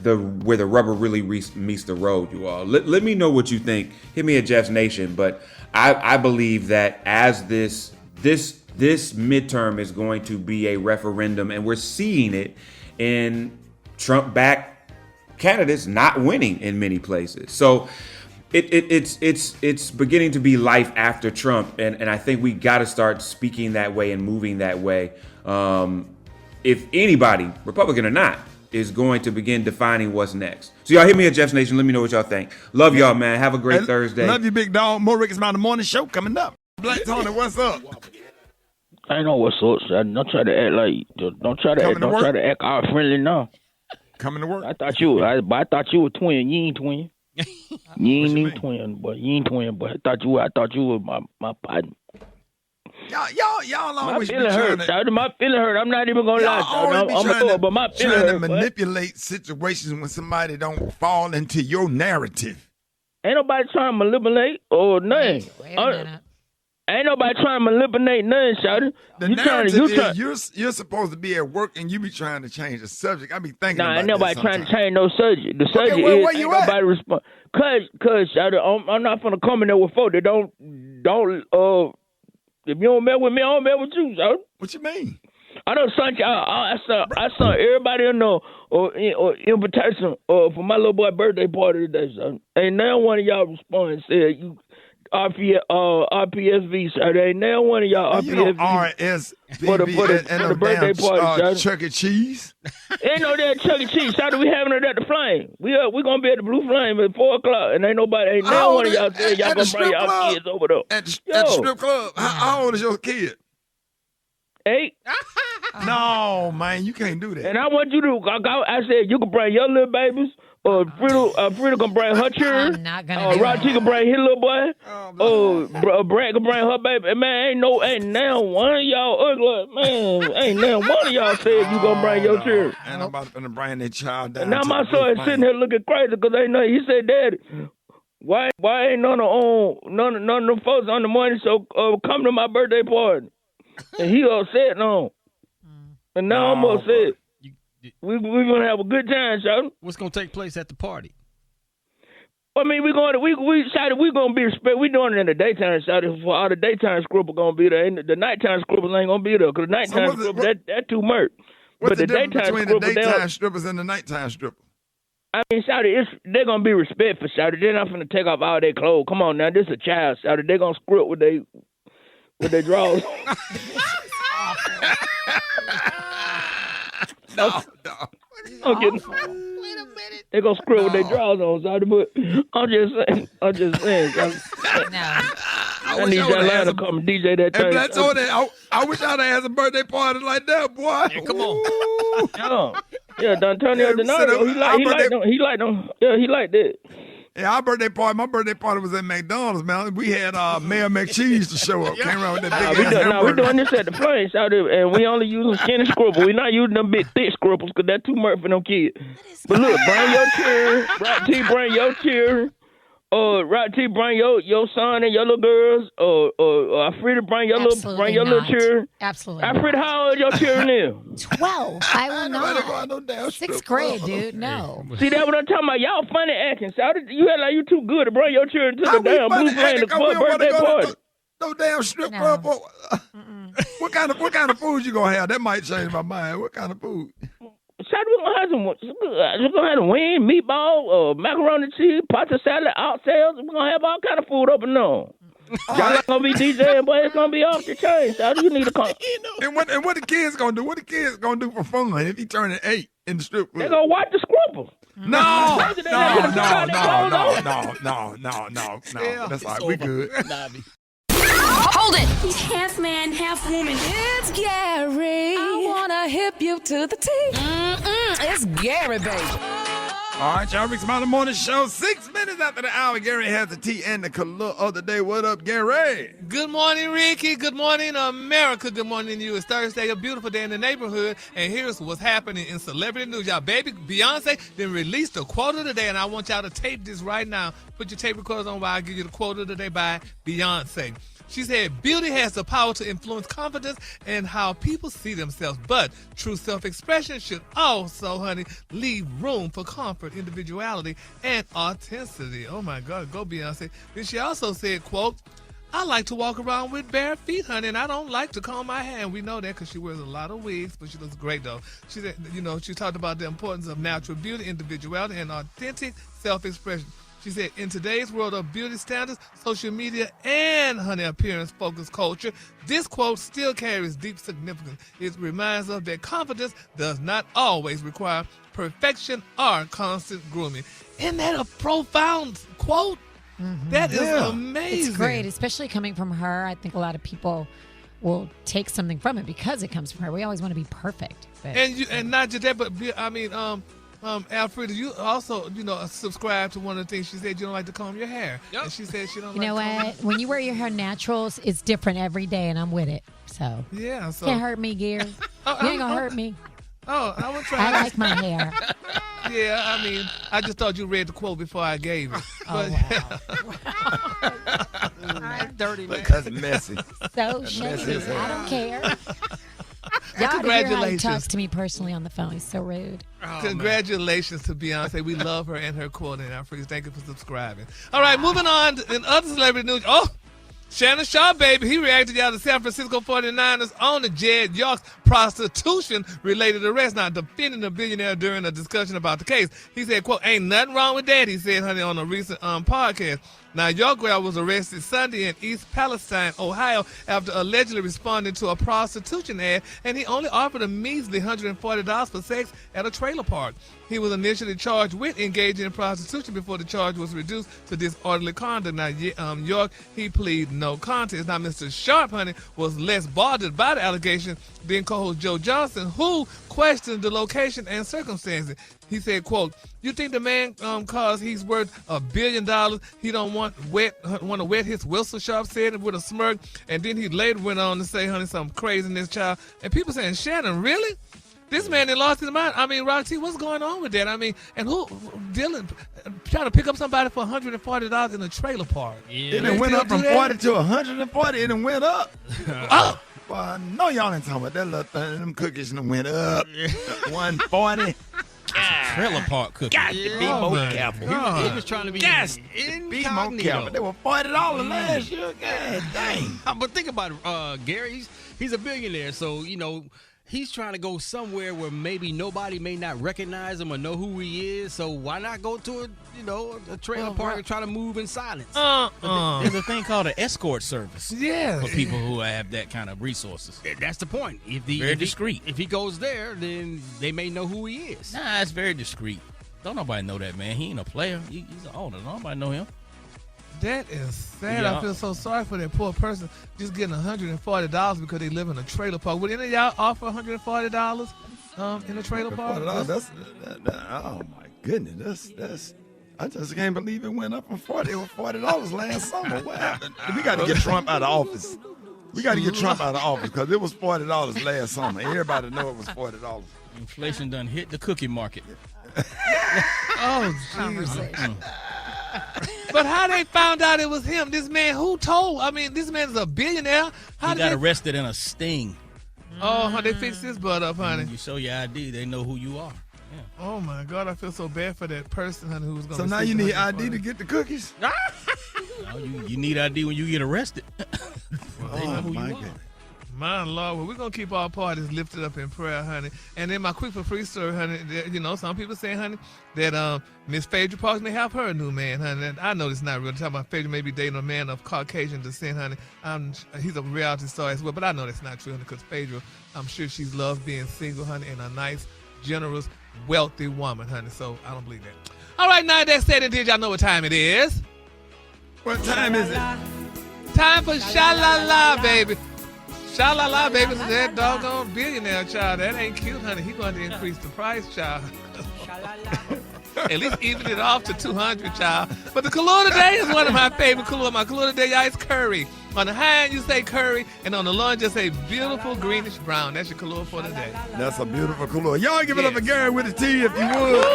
where the rubber really meets the road, you all. Let me know what you think. Hit me at Jeff's Nation. But I believe that as this midterm is going to be a referendum, and we're seeing it in Trump-backed candidates not winning in many places. So it's beginning to be life after Trump, and I think we got to start speaking that way and moving that way. If anybody, Republican or not, is going to begin defining what's next. So y'all hit me at Jeff's Nation. Let me know what y'all think. Love y'all, man. Have a great Thursday.
Love you, big dog. More Rickey Smiley Morning Show coming up. Black Tony, what's up?
I know what's up, son. Don't try to act like, don't try to act all friendly now.
Coming to work.
I thought you were twin. You ain't twin. You ain't even twin, but you ain't twin. But I thought you were my partner.
Y'all always
my feeling hurt. My feeling hurt. I'm not even gonna lie. But my feeling
trying
hurt.
to manipulate situations when somebody don't fall into your narrative.
Ain't nobody trying to manipulate or nothing.
Wait a minute.
Ain't nobody trying to manipulate nothing, Shawty.
The narrative is you're supposed to be at work and you be trying to change the subject. I be thinking about
ain't nobody
that
trying to change no subject. The subject is
where you
ain't
at?
nobody respond. Cause Shawty, I'm not gonna come in there with folks that don't if you don't mess with me, I don't mess with you, Shawty.
What you mean?
I don't sent I sent everybody in or invitation for my little boy birthday party today, son. Ain't none one of y'all respond and said RPSV, sir. There ain't now one of y'all
You know
RPSV.
RSVP
For the birthday party, sir.
Chuck E. Cheese.
Ain't no damn Chuck E. Cheese, sir. We having it at the Flame. We gonna be at the Blue Flame at 4:00, and ain't now one of y'all said y'all gonna bring y'all kids over there.
At the strip club. How old is your kid?
8.
No, man, you can't do that.
And I want you to. I said you can bring your little babies. Or Frida can bring her children.
I'm not gonna do
Roger can bring his little boy. Brad can bring her baby. And man, ain't now one of y'all ugly. Man, ain't now one of y'all said you gonna bring your children.
And I'm about to bring that child down.
And now my son is sitting here looking crazy because ain't no. He said, "Daddy, why ain't none of them folks on the morning show come to my birthday party?" And he upset no. And now I'm upset. We're gonna have a good time, son.
What's gonna take place at the party?
I mean, we're gonna be respect. We doing it in the daytime, shouting for all the daytime scribble gonna be there. The nighttime scribbles ain't gonna be there because the nighttime scribble that too much.
What's
but the
difference
daytime
between
scribble,
the daytime strippers and the nighttime strippers?
I mean, shouty, they're gonna be respectful, shouty. They're not gonna take off all their clothes. Come on now, this is a child, shouty. They're gonna script with their drawers.
No.
I'm getting. Wait a minute. They gonna screw with their drawers on, sorry, but I'm just saying. I need that to come and DJ that thing.
That's on that. I wish I'd have had a birthday party like that, boy.
Yeah, come on.
Yeah, D'Antonio Donato, he liked that.
Yeah, my birthday party was at McDonald's, man. We had Mayor McCheese to show up. Came around with that big ass hamburger.
We're doing this at the Flames out there, and we only using skinny scribble. We're not using them big thick scribbles because that's too much for them kids. But look, bring your children. Rock T, bring your children. Rock T, bring your son and your little girls. Frida, bring your little children.
Absolutely.
Frida, how old your children is?
12. I will not. 6th grade, dude. No.
See, that's what I'm talking about. Y'all funny acting. So you act like you too good to bring your children to the damn Blue Flame birthday party.
No damn strip club. What kind of food you gonna have? That might change my mind. What kind of food?
So we're gonna have some wing, meatball, macaroni and cheese, pasta salad, oxtails. We're gonna have all kind of food up and on. Y'all not gonna be DJing, but it's gonna be off the chain. So you need to come.
And what the kids gonna do? What the kids gonna do for fun if he turning 8 in the strip club?
They gonna watch the scribble.
No. That's all right. We good.
Hold it! He's half man, half woman. It's Gary. I wanna hip you to the T. It's Gary, baby.
All right, y'all. Rickey Smiley Morning Show. 6 minutes after the hour, Gary has the tea and the color of the day. What up, Gary?
Good morning, Ricky. Good morning, America. Good morning to you. It's Thursday, a beautiful day in the neighborhood, and here's what's happening in celebrity news. Y'all, baby Beyonce then released the quote of the day, and I want y'all to tape this right now. Put your tape recorders on while I give you the quote of the day by Beyonce. She said, beauty has the power to influence confidence and how people see themselves, but true self-expression should also, honey, leave room for comfort, individuality, and authenticity. Oh, my God. Go, Beyonce. Then she also said, quote, I like to walk around with bare feet, honey, and I don't like to comb my hair. And we know that because she wears a lot of wigs, but she looks great, though. She said, she talked about the importance of natural beauty, individuality, and authentic self-expression. She said, in today's world of beauty standards, social media, and, honey, appearance-focused culture, this quote still carries deep significance. It reminds us that confidence does not always require perfection or constant grooming. Isn't that a profound quote? Mm-hmm. That is amazing.
It's great, especially coming from her. I think a lot of people will take something from it because it comes from her. We always want to be perfect. But,
and not just that, but I mean, Alfreda, you also, subscribe to one of the things she said. You don't like to comb your hair. Yep. And she said she don't. You know what?
When you wear your hair naturals, it's different every day, and I'm with it. So
yeah,
can't hurt me, Gary. You ain't gonna hurt me.
Oh, I was trying.
I like my hair.
Yeah, I mean, I just thought you read the quote before I gave it.
Dirty man.
That's messy.
So shady. I don't care. Y'all congratulations. Talks to me personally on the phone. He's so rude.
Oh, congratulations to Beyonce. We love her and her quote. And our freaks. Thank you for subscribing. All right, moving on in other celebrity news. Oh, Shannon Sharp, baby. He reacted to the San Francisco 49ers owner Jed York's prostitution-related arrest. Now, defending the billionaire during a discussion about the case. He said, quote, ain't nothing wrong with that, he said, honey, on a recent podcast. Now, your girl was arrested Sunday in East Palestine, Ohio, after allegedly responding to a prostitution ad, and he only offered a measly $140 for sex at a trailer park. He was initially charged with engaging in prostitution before the charge was reduced to disorderly conduct. Now, York, he pleaded no contest. Now, Mr. Sharp, honey, was less bothered by the allegation than co-host Joe Johnson, who questioned the location and circumstances. He said, quote, "You think the man, cause he's worth $1 billion, he don't want to wet his whistle?" Sharp said it with a smirk, and then he later went on to say, honey, something crazy in this child. And people saying, Shannon, really? This man that lost his mind. I mean, Roxy, what's going on with that? I mean, and who, Dylan, trying to pick up somebody for $140 in a trailer park?
Yeah. It done went up from 40 to 140. It done went up.
Oh!
Well, I know y'all ain't talking about that little thing. Them cookies done went up. 140.
Trailer park cookies.
Got to be more careful. He was trying to be
be more careful. They were $40 last year. God dang.
But think about it, Gary. He's a billionaire, so, you know, he's trying to go somewhere where maybe nobody may not recognize him or know who he is. So why not go to a trailer park and try to move in silence?
There's a thing called an escort service.
Yeah.
For people who have that kind of resources.
That's the point.
Very discreet.
If he goes there, then they may know who he is.
Nah, it's very discreet. Don't nobody know that man. He ain't a player. He's an owner. Nobody know him.
That is sad.
Yeah.
I feel so sorry for that poor person just getting $140 because they live in a trailer park. Would any of y'all offer $140 in a trailer park?
Oh my goodness, that's. I just can't believe it went up from 40. It was $40 last summer. What happened? We got to get Trump out of office. We got to get Trump out of office because it was $40 last summer. Everybody know it was $40.
Inflation done hit the cookie market.
Oh, Jesus. But how they found out it was him? This man, who told? I mean, this man is a billionaire.
He got arrested in a sting.
Oh, how they fixed his butt up, honey.
You show your ID, they know who you are. Yeah.
Oh, my God. I feel so bad for that person, honey, who was going to
So now you need ID to get the cookies?
No, you need ID when you get arrested.
Oh, my goodness.
My Lord, well, we're going to keep our parties lifted up in prayer, honey. And then my quick for free story, honey, you know, some people say, honey, that Miss Phaedra Parks may have her new man, honey. And I know this is not real. Talking about Phaedra may be dating a man of Caucasian descent, honey. He's a reality star as well, but I know that's not true, honey, because Phaedra, I'm sure she loves being single, honey, and a nice, generous, wealthy woman, honey. So I don't believe that. All right, now that said and did, y'all know what time it is?
What time is it?
Time for Sha-La-La, baby. Sha-la-la, baby, that doggone billionaire child. That ain't cute, honey. He going to increase the price, child. At least even it off to $200, child. But the color today is one of my favorite colors. My color today, y'all, is curry. On the high end, you say curry, and on the low end, just say beautiful greenish brown. That's your color for today.
That's a beautiful color. Y'all give it up for Gary with a T if you would.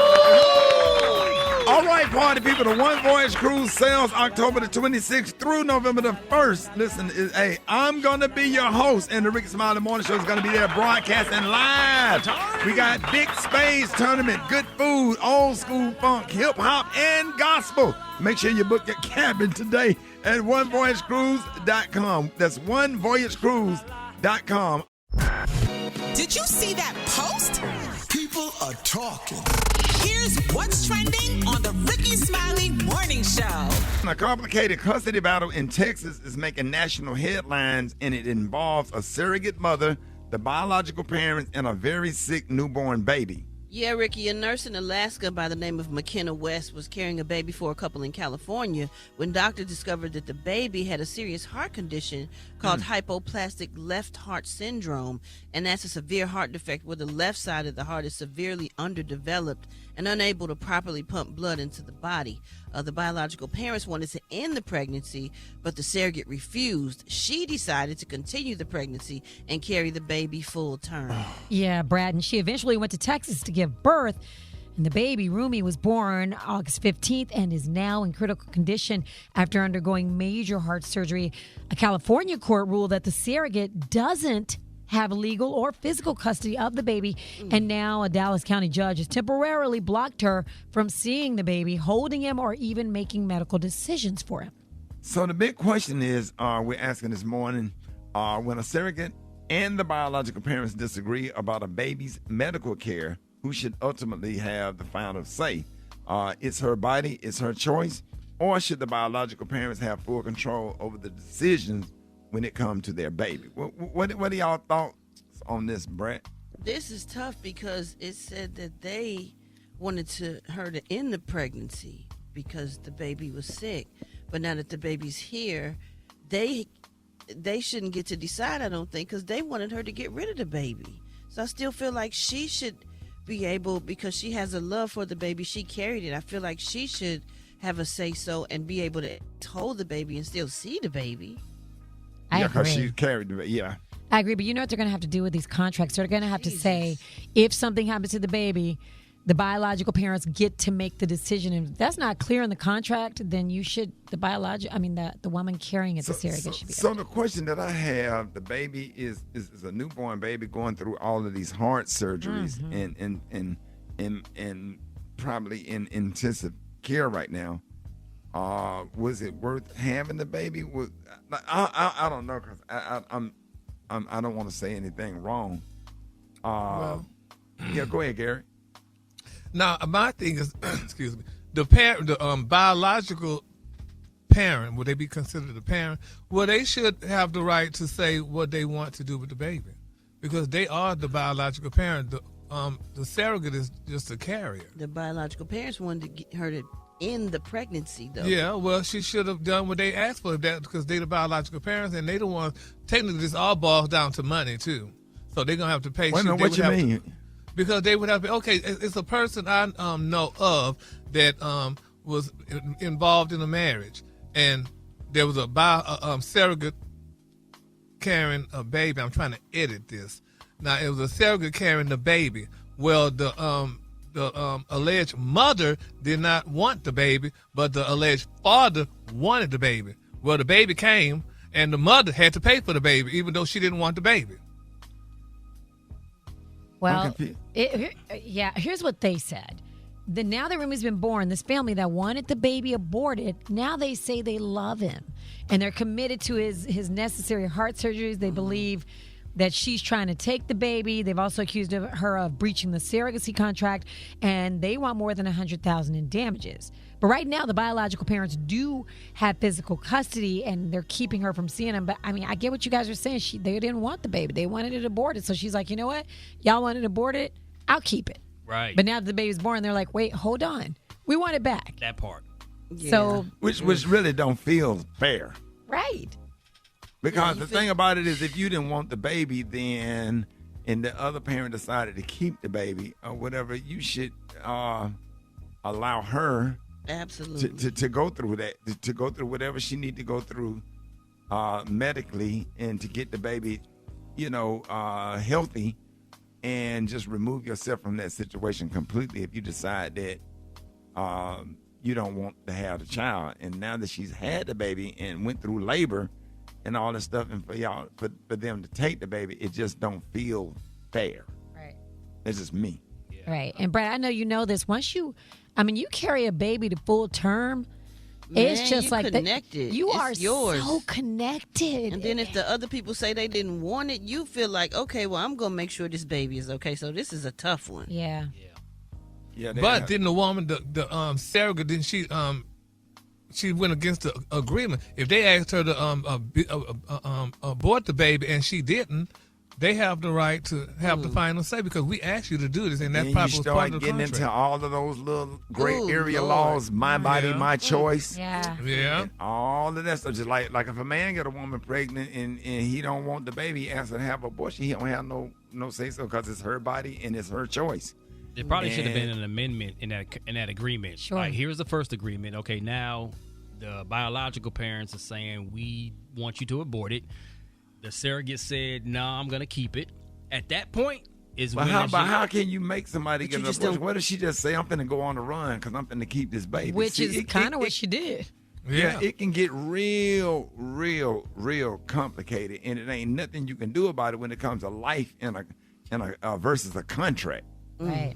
All right, party people, the One Voyage Cruise sails October the 26th through November the 1st. Listen, hey, I'm going to be your host, and the Rickey Smiley Morning Show is going to be there broadcasting live. We got big space tournament, good food, old school funk, hip-hop, and gospel. Make sure you book your cabin today at onevoyagecruise.com. That's onevoyagecruise.com.
Did you see that post?
People are talking.
Here's what's trending on the Rickey Smiley Morning Show.
A complicated custody battle in Texas is making national headlines, and it involves a surrogate mother, the biological parents, and a very sick newborn baby.
Yeah, Ricky, a nurse in Alaska by the name of McKenna West was carrying a baby for a couple in California when doctors discovered that the baby had a serious heart condition called hypoplastic left heart syndrome, and that's a severe heart defect where the left side of the heart is severely underdeveloped and unable to properly pump blood into the body. The biological parents wanted to end the pregnancy, but the surrogate refused. She decided to continue the pregnancy and carry the baby full term.
Yeah, Brad, and she eventually went to Texas to give birth. And the baby, Rumi, was born August 15th and is now in critical condition after undergoing major heart surgery. A California court ruled that the surrogate doesn't have legal or physical custody of the baby, and now a Dallas County judge has temporarily blocked her from seeing the baby, holding him, or even making medical decisions for him.
So the big question is, we're asking this morning, when a surrogate and the biological parents disagree about a baby's medical care, who should ultimately have the final say? It's her body, it's her choice. or should the biological parents have full control over the decisions when it comes to their baby? What are y'all thoughts on this, Brett?
This is tough because it said that they wanted her to end the pregnancy because the baby was sick. But now that the baby's here, they shouldn't get to decide, I don't think, because they wanted her to get rid of the baby. So I still feel like she should be able, because she has a love for the baby, she carried it. I feel like she should have a say-so and be able to hold the baby and still see the baby.
Yeah, because she carried the baby, yeah.
I agree, but you know what they're going to have to do with these contracts? They're going to have to say, if something happens to the baby, the biological parents get to make the decision. And if that's not clear in the contract, then you should, the woman carrying it, the surrogate should be.
So the question that I have, the baby is a newborn baby going through all of these heart surgeries and probably in intensive care right now. Was it worth having the baby? I don't know, because I don't want to say anything wrong. Yeah, go ahead, Gary.
Now, my thing is, excuse me, the biological parent, would they be considered a parent? Well, they should have the right to say what they want to do with the baby, because they are the biological parent. The surrogate is just a carrier.
The biological parents wanted to get her to end the pregnancy, though.
Yeah, well, she should have done what they asked for, that because they're the biological parents, and they the ones. Technically, this all boils down to money too, so they're gonna have to pay.
Wait a minute, what you mean?
Because they would have to, okay, it's a person I know of that was involved in a marriage, and there was a surrogate carrying a baby. I'm trying to edit this. Now, it was a surrogate carrying the baby. Well, the alleged mother did not want the baby, but the alleged father wanted the baby. Well, the baby came, and the mother had to pay for the baby, even though she didn't want the baby.
Well, here's what they said. Now the Remy's been born, this family that wanted the baby aborted, now they say they love him. And they're committed to his necessary heart surgeries. They believe that she's trying to take the baby. They've also accused her of breaching the surrogacy contract, and they want more than $100,000 in damages. But right now, the biological parents do have physical custody, and they're keeping her from seeing him. But, I mean, I get what you guys are saying. They didn't want the baby. They wanted it aborted. So she's like, you know what? Y'all wanted it aborted? I'll keep it.
Right.
But now that the baby's born, they're like, wait, hold on. We want it back.
That part.
Yeah. So,
which really don't feel fair.
Right.
Because the thing about it is, if you didn't want the baby, then, and the other parent decided to keep the baby or whatever, you should allow her
absolutely
to go through that, to go through whatever she need to go through medically, and to get the baby, healthy, and just remove yourself from that situation completely if you decide that you don't want to have the child. And now that she's had the baby and went through labor and all this stuff, and for them to take the baby, it just don't feel fair.
Right.
That's just me.
Yeah. Right. And Brad, I know you know this. Once you carry a baby to full term, it's just like
connected.
You
it's
are
yours.
So connected.
And then if the other people say they didn't want it, you feel like, okay, well, I'm gonna make sure this baby is okay. So this is a tough one.
Yeah.
Yeah.
But didn't the woman, the surrogate, didn't she? She went against the agreement. If they asked her to abort the baby and she didn't, they have the right to have the final say, because we asked you to do this, and that probably was part of the
getting
contract.
into all of those little gray area laws, my body, my choice.
Yeah.
Yeah.
All of that stuff. Just like if a man get a woman pregnant and he don't want the baby, he has to have abortion. He don't have no say so, because it's her body and it's her choice.
There probably should have been an amendment in that agreement.
Sure.
Like, here's the first agreement. Okay, now the biological parents are saying we want you to abort it. The surrogate said, "No, I'm going to keep it." At that point is when.
How can you make somebody get an abortion? What if she just say, "I'm finna go on the run because I'm finna keep this baby"?
Which is kind of what she did.
Yeah, it can get real complicated, and it ain't nothing you can do about it when it comes to life in a versus a contract.
Right.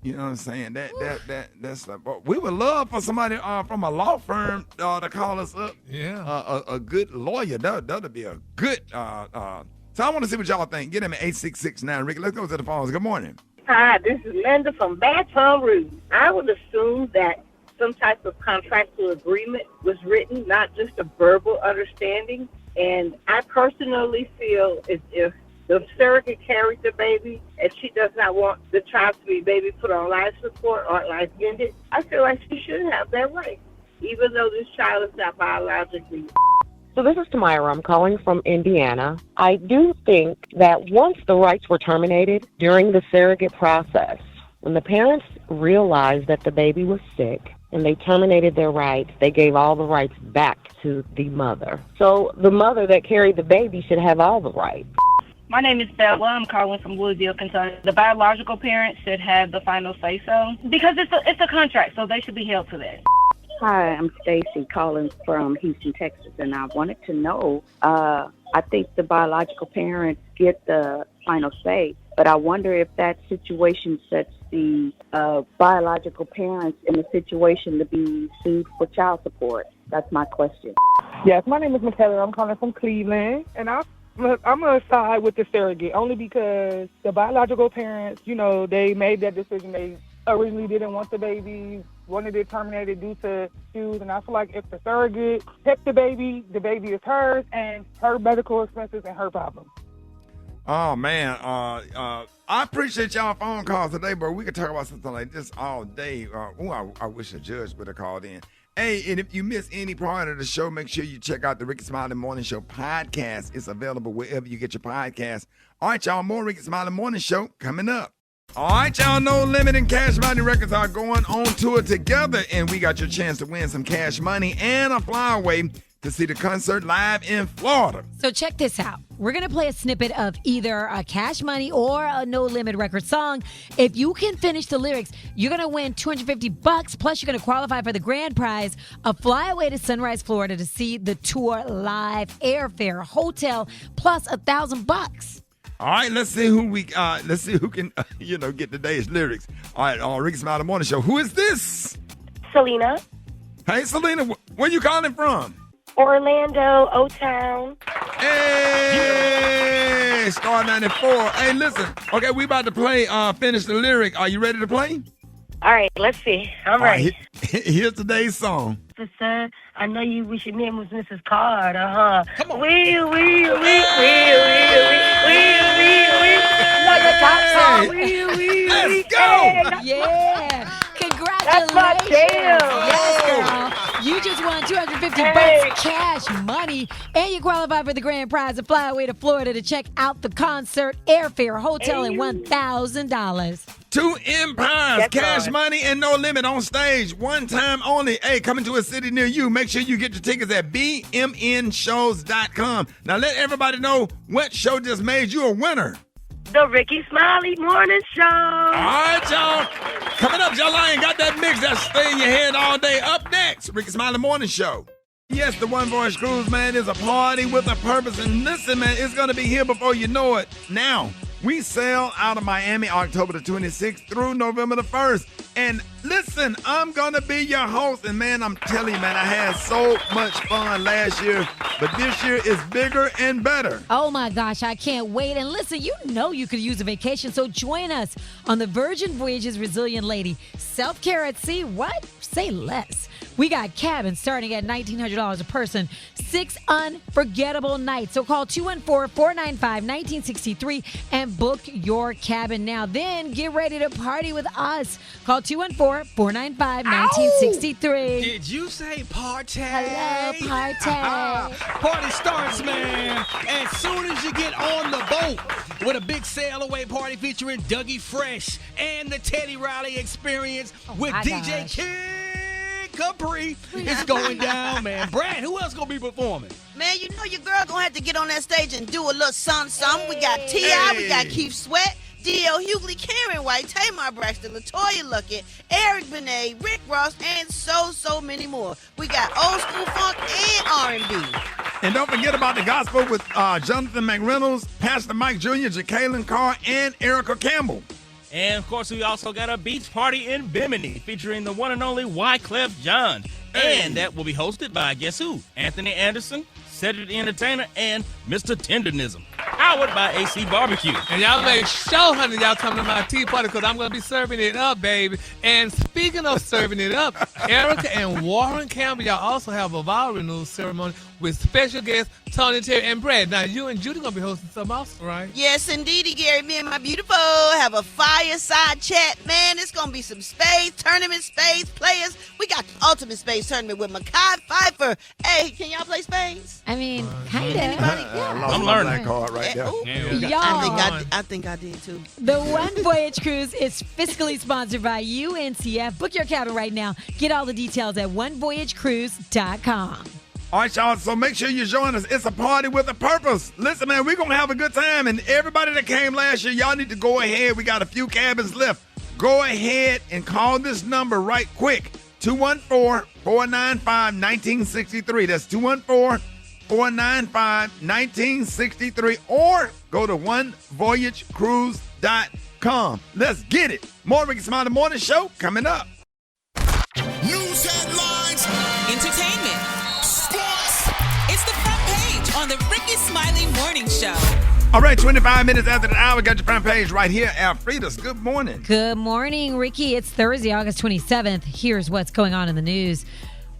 You know what I'm saying? That's like, we would love for somebody from a law firm to call us up.
Yeah.
A good lawyer. That'll be a good. So I want to see what y'all think. Get him at 8669. Ricky, let's go to the phones. Good morning.
Hi, this is Linda from Baton Rouge. I would assume that some type of contractual agreement was written, not just a verbal understanding. And I personally feel as if the surrogate carried the baby and she does not want the child to be baby put on life support or life ended, I feel like she should have that right, even though this child is not biologically.
So this is Tamira. I'm calling from Indiana. I do think that once the rights were terminated during the surrogate process, when the parents realized that the baby was sick and they terminated their rights, they gave all the rights back to the mother. So the mother that carried the baby should have all the rights.
My name is Bella. I'm calling from Louisville, Kentucky. The biological parents should have the final say-so because it's a contract, so they should be held to that.
Hi, I'm Stacy calling from Houston, Texas, and I wanted to know, I think the biological parents get the final say, but I wonder if that situation sets the biological parents in a situation to be sued for child support. That's my question.
Yes, my name is Michaela. I'm calling from Cleveland, and I'm going to side with the surrogate only because the biological parents, they made that decision. They originally didn't want the baby, wanted it terminated due to issues, and I feel like if the surrogate kept the baby is hers and her medical expenses and her problem.
Oh, man. I appreciate y'all phone calls today, but we could talk about something like this all day. I wish a judge would have called in. Hey, and if you miss any part of the show, make sure you check out the Rickey Smiley Morning Show podcast. It's available wherever you get your podcast. All right, y'all, more Rickey Smiley Morning Show coming up. All right, y'all, No Limit and Cash Money Records are going on tour together, and we got your chance to win some cash money and a flyaway to see the concert live in Florida.
So check this out. We're going to play a snippet of either a Cash Money or a No Limit record song. If you can finish the lyrics, you're going to win $250, plus you're going to qualify for the grand prize of flyaway to Sunrise, Florida to see the tour live, airfare, hotel, plus $1,000.
All right, let's see who can get today's lyrics. All right, Rickey Smiley Morning Show. Who is this?
Selena.
Hey, Selena, where you calling from?
Orlando, O-Town.
Hey, Star 94. Hey, listen. Okay, we about to play Finish the Lyric. Are you ready to play?
All right, let's see. I'm ready.
Right, here's today's song.
Sir, I know you wish your name was Mrs. Carter,
Come on.
We. What the top song?
Let's go.
Yeah. Congratulations.
That's my jam.
Yes, girl. You just won $250 cash money, and you qualify for the grand prize of fly away to Florida to check out the concert, airfare, hotel, and $1,000.
Two empires, cash money, and No Limit on stage. One time only. Hey, coming to a city near you. Make sure you get your tickets at bmnshows.com. Now let everybody know what show just made you a winner.
The Rickey Smiley Morning Show.
All right, y'all. Coming up, y'all, I ain't got that mix that's stay in your head all day. Up next, Rickey Smiley Morning Show. Yes, the One Voice Cruise, man, is a party with a purpose. And listen, man, it's going to be here before you know it. Now, we sail out of Miami October the 26th through November the 1st. And listen, I'm going to be your host. And, man, I'm telling you, man, I had so much fun last year. But this year is bigger and better.
Oh, my gosh, I can't wait. And listen, you know you could use a vacation. So join us on the Virgin Voyages Resilient Lady. Self-care at sea, what? Say less. We got cabins starting at $1,900 a person. 6 unforgettable nights. So call 214-495-1963 and book your cabin now. Then get ready to party with us. Call 214-495-1963.
Did you say party?
Hello, party.
Party starts, man, as soon as you get on the boat with a big sail away party featuring Dougie Fresh and the Teddy Riley Experience with DJ Kid Capri. It's going down, man. Brad, who else gonna be performing?
Man, you know your girl gonna have to get on that stage and do a little something. We got T.I., we got Keith Sweat, D.L. Hughley, Karen White, Tamar Braxton, LaToya Luckett, Eric Benet, Rick Ross, and so many more. We got old school funk and R&B.
And don't forget about the gospel with Jonathan McReynolds, Pastor Mike Jr., Jacqueline Carr, and Erica Campbell.
And, of course, we also got a beach party in Bimini featuring the one and only Wyclef Jean. And that will be hosted by, guess who? Anthony Anderson, Cedric the Entertainer, and Mr. Tendernism. powered by AC Barbecue.
And y'all make sure, honey, y'all come to my tea party because I'm going to be serving it up, baby. And speaking of serving it up, Erica and Warren Campbell, y'all also have a vow renewal ceremony with special guests Tony, Terry, and Brad. Now, you and Judy going to be hosting something else, right?
Yes, indeedy, Gary. Me and my beautiful have a fireside chat. Man, it's going to be some spades, tournament spades, players. We got the ultimate spades tournament with Mekhi Phifer. Hey, can y'all play spades?
I mean, kind of.
I'm learning that card right there.
Y'all.
I think I did, too.
The One Voyage Cruise is fiscally sponsored by UNCF. Book your cabin right now. Get all the details at onevoyagecruise.com.
All right, y'all, so make sure you join us. It's a party with a purpose. Listen, man, we're going to have a good time, and everybody that came last year, y'all need to go ahead. We got a few cabins left. Go ahead and call this number right quick, 214-495-1963. That's 214-495-1963, or go to onevoyagecruise.com. Let's get it. More Rickey Smiley Morning Show coming up.
News headlines, entertainment, sports. It's the front page on the Rickey Smiley Morning Show.
All right, 25 minutes after the hour, got your front page right here. Alfreda's, good morning.
Good morning, Ricky. It's Thursday, August 27th. Here's what's going on in the news.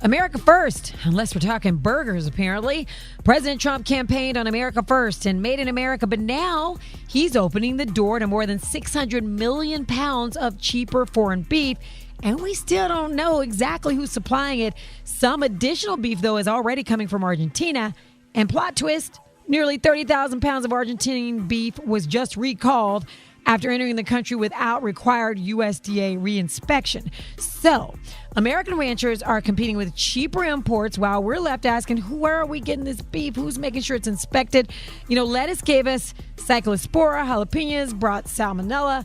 America First, unless we're talking burgers, apparently. President Trump campaigned on America First and Made in America, but now he's opening the door to more than 600 million pounds of cheaper foreign beef, and we still don't know exactly who's supplying it. Some additional beef, though, is already coming from Argentina. And plot twist, nearly 30,000 pounds of Argentine beef was just recalled after entering the country without required USDA reinspection. So, American ranchers are competing with cheaper imports while we're left asking, where are we getting this beef? Who's making sure it's inspected? You know, lettuce gave us cyclospora, jalapenos brought salmonella,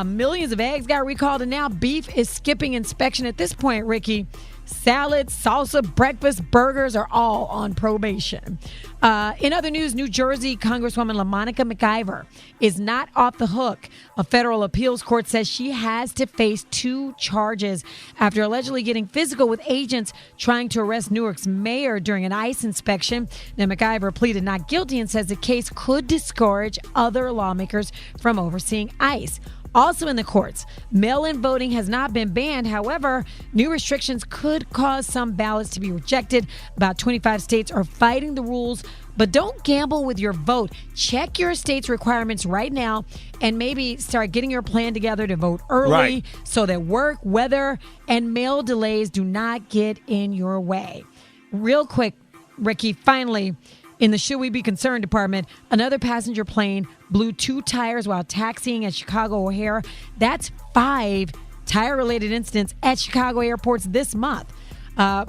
millions of eggs got recalled, and now beef is skipping inspection at this point, Ricky. Salads, salsa, breakfast, burgers are all on probation. In other news, New Jersey Congresswoman LaMonica McIver is not off the hook. A federal appeals court says she has to face 2 charges after allegedly getting physical with agents trying to arrest Newark's mayor during an ICE inspection. Now, McIver pleaded not guilty and says the case could discourage other lawmakers from overseeing ICE. Also in the courts, mail-in voting has not been banned. However, new restrictions could cause some ballots to be rejected. About 25 states are fighting the rules, but don't gamble with your vote. Check your state's requirements right now and maybe start getting your plan together to vote early so that work, weather, and mail delays do not get in your way. Real quick, Ricky, finally, in the Should We Be Concerned department, another passenger plane blew 2 tires while taxiing at Chicago O'Hare. That's 5 tire-related incidents at Chicago airports this month.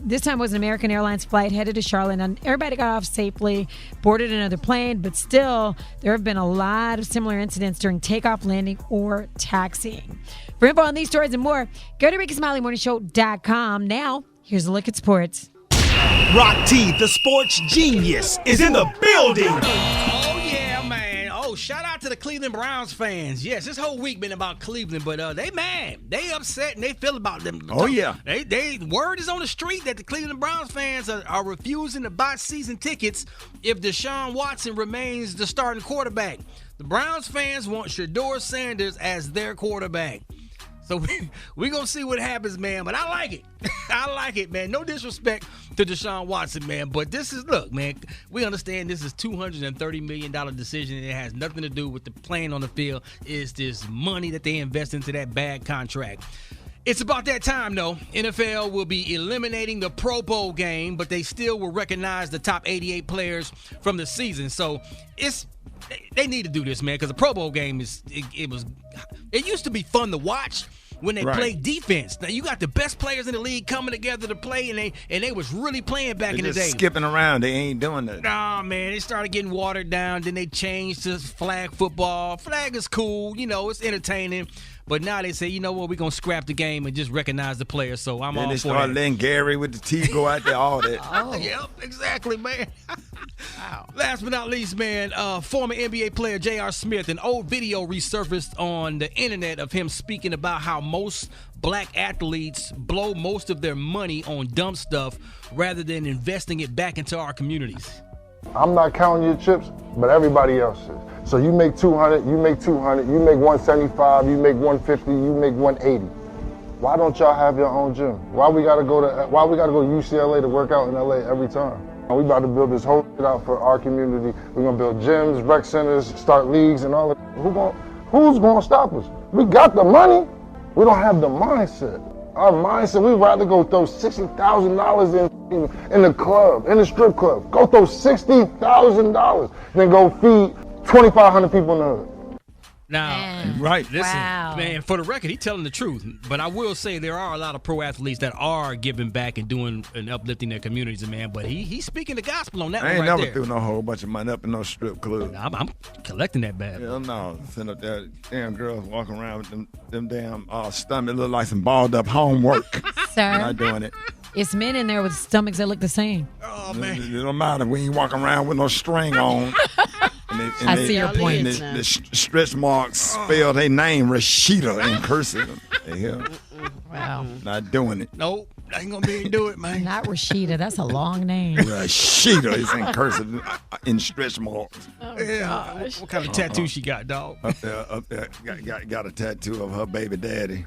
This time was an American Airlines flight headed to Charlotte, and everybody got off safely, boarded another plane, but still, there have been a lot of similar incidents during takeoff, landing, or taxiing. For info on these stories and more, go to RickySmileyMorningShow.com. Now, here's a look at sports.
Rock T, the sports genius, is in the building.
Oh, yeah, man. Oh, shout out to the Cleveland Browns fans. Yes, this whole week been about Cleveland, but they mad. They upset and they feel about them.
Oh, yeah.
They word is on the street that the Cleveland Browns fans are refusing to buy season tickets if Deshaun Watson remains the starting quarterback. The Browns fans want Shedeur Sanders as their quarterback. So we're going to see what happens, man. But I like it. I like it, man. No disrespect to Deshaun Watson, man. But this is, look, man, we understand this is $230 million decision. And it has nothing to do with the playing on the field. It's this money that they invest into that bad contract. It's about that time, though. NFL will be eliminating the Pro Bowl game, but they still will recognize the top 88 players from the season. So they need to do this, man, because the Pro Bowl game it used to be fun to watch when they played defense. Now you got the best players in the league coming together to play, and they was really playing back in the day.
Skipping around, they ain't doing that.
Nah, man, they started getting watered down. Then they changed to flag football. Flag is cool, it's entertaining. But now they say, you know what, we're going to scrap the game and just recognize the players. So I'm all for that.
Then they start letting Gary with the T go out there, all that.
Oh, yep, exactly, man. Wow. Last but not least, man, former NBA player J.R. Smith, an old video resurfaced on the internet of him speaking about how most black athletes blow most of their money on dumb stuff rather than investing it back into our communities.
I'm not counting your chips, but everybody else is. So you make 200, you make 200, you make 175, you make 150, you make 180. Why don't y'all have your own gym? Why we gotta go to UCLA to work out in LA every time? We about to build this whole shit out for our community. We're gonna build gyms, rec centers, start leagues and all that. Who's gonna stop us? We got the money. We don't have the mindset. Our mindset, we'd rather go throw $60,000 in the club, in the strip club. Go throw $60,000 than go feed 2,500 people in the hood.
Now,
right.
Listen, man, for the record, he's telling the truth. But I will say there are a lot of pro athletes that are giving back and doing and uplifting their communities, man. But he's speaking the gospel on that one
I ain't
right
never
there.
threw no whole bunch of money up in no strip club.
I'm collecting that bad.
Hell no. Send up there, damn girls walking around with them damn stomach look like some balled up homework.
Sir,
Not doing it.
it's men in there with stomachs that look the same.
Oh, man. It don't matter. We ain't walking around with no string on.
I see your point.
The stretch marks spell their name Rashida in cursive. Yeah.
Wow.
Not doing it.
Nope. I ain't gonna be able to do it, man.
Not Rashida. That's a long name.
Rashida is in cursive in stretch marks.
Oh,
What kind of tattoo she got, dog?
Up there, got a tattoo of her baby daddy,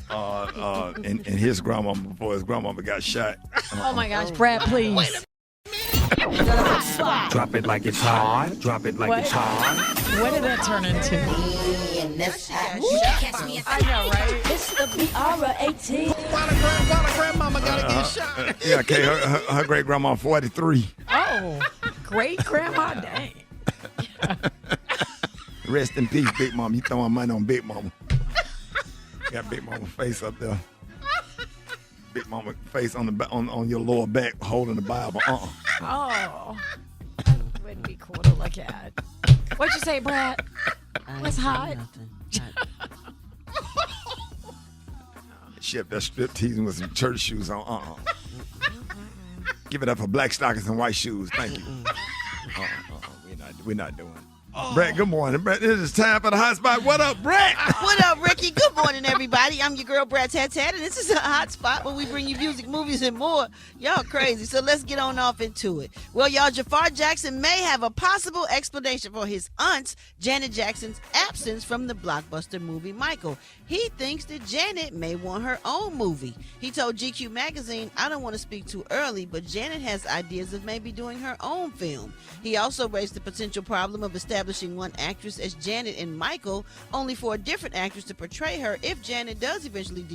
and his grandmama before his grandmama got shot.
Oh my gosh, Brad, please.
Drop it like it's hot. Drop it like it's hot.
What did that turn into?
I know, right? It's the BR18.
Grandmama gotta get shot.
Yeah, okay, her great grandma 43.
Oh, great grandma, dang.
Rest in peace, Big Mama. You throwing money on Big Mama. Got Big Mama face up there. Big Mama face on your lower back holding the Bible.
Oh, wouldn't be cool to look at. What'd you say, Brad? What's hot?
She up there strip teasing with some church shoes on. Give it up for black stockings and white shoes. Thank you. We're not doing it. Brett, good morning. Brett, it is time for the hot spot. What up, Brett?
What up, Ricky? Good morning, everybody. I'm your girl, Brad Tat, and this is a hot spot where we bring you music, movies, and more. Y'all crazy, so let's get on off into it. Well, y'all, Jafar Jackson may have a possible explanation for his aunt, Janet Jackson's absence from the blockbuster movie Michael. He thinks that Janet may want her own movie. He told GQ magazine, I don't want to speak too early, but Janet has ideas of maybe doing her own film. He also raised the potential problem of establishing one actress as Janet in Michael, only for a different actress to portray her if Janet does eventually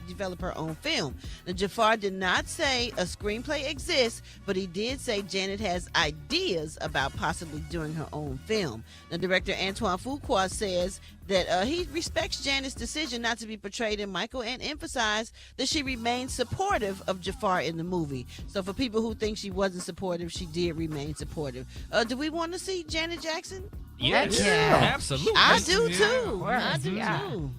develop her own film. Now, Jafar did not say a screenplay exists, but he did say Janet has ideas about possibly doing her own film. Now, director Antoine Fuqua says that he respects Janet's decision not to be portrayed in Michael and emphasized that she remains supportive of Jafar in the movie. So for people who think she wasn't supportive, she did remain supportive. Do we want to see Janet Jackson?
Yes, absolutely.
I do too.
Yeah.
I do too.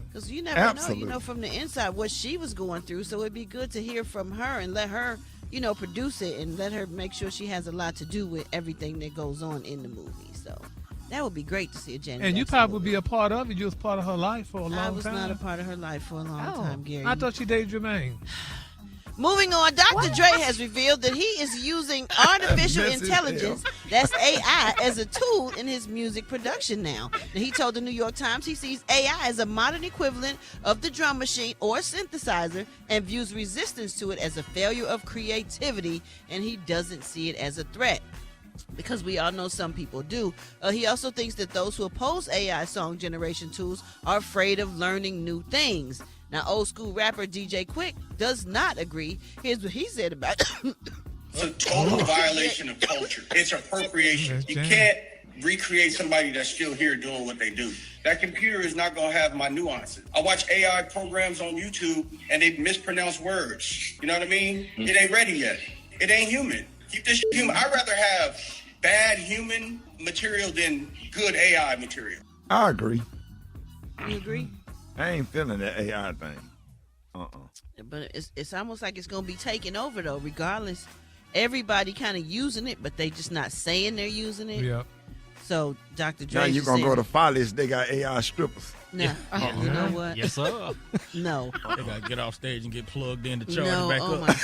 Because you never know, from the inside what she was going through. So it'd be good to hear from her and let her, produce it and let her make sure she has a lot to do with everything that goes on in the movie. So that would be great to see a Janet
And you
Jackson
probably would
movie.
be a part of it. You was part of her life for a long time.
I was not a part of her life for a long time, Gary.
I thought she dated Jermaine.
Moving on, Dr. Dre has revealed that he is using artificial intelligence, that's AI, as a tool in his music production now. He told the New York Times he sees AI as a modern equivalent of the drum machine or synthesizer and views resistance to it as a failure of creativity, and he doesn't see it as a threat. Because we all know some people do. He also thinks that those who oppose AI song generation tools are afraid of learning new things. Now, old school rapper DJ Quick does not agree. Here's what he said about it.
It's a total violation of culture. It's appropriation. You can't recreate somebody that's still here doing what they do. That computer is not going to have my nuances. I watch AI programs on YouTube and they mispronounce words. You know what I mean? It ain't ready yet. It ain't human. Keep this shit human. I'd rather have bad human material than good AI material.
I agree.
You agree?
I ain't feeling that AI thing.
But it's almost like it's going to be taken over, though, regardless. Everybody kind of using it, but they just not saying they're using it.
Yep.
So Dr. Dre
Now you're going to go to Follies, they got AI strippers.
No. You know what?
Yes, sir.
No.
They got to get off stage and get plugged in to charge
No,
back
oh
up.
my God.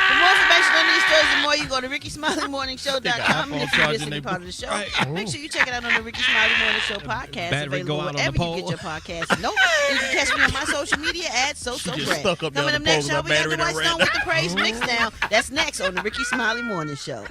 For more information on these stories and more, you can go to RickySmileyMorningShow.com. And if you miss any part of the show, make sure you check it out on the Rickey Smiley Morning Show podcast.
Battery go
Available
out on
wherever
the
you get
pole.
your podcast. Nope. You can catch me on my social media at
just stuck
Brad.
up there
Coming
on
up
the
next,
pole
y'all,
with
we got
my
the
battery
White
done
Stone
ran
with the praise mix now. That's next on the Rickey Smiley Morning Show.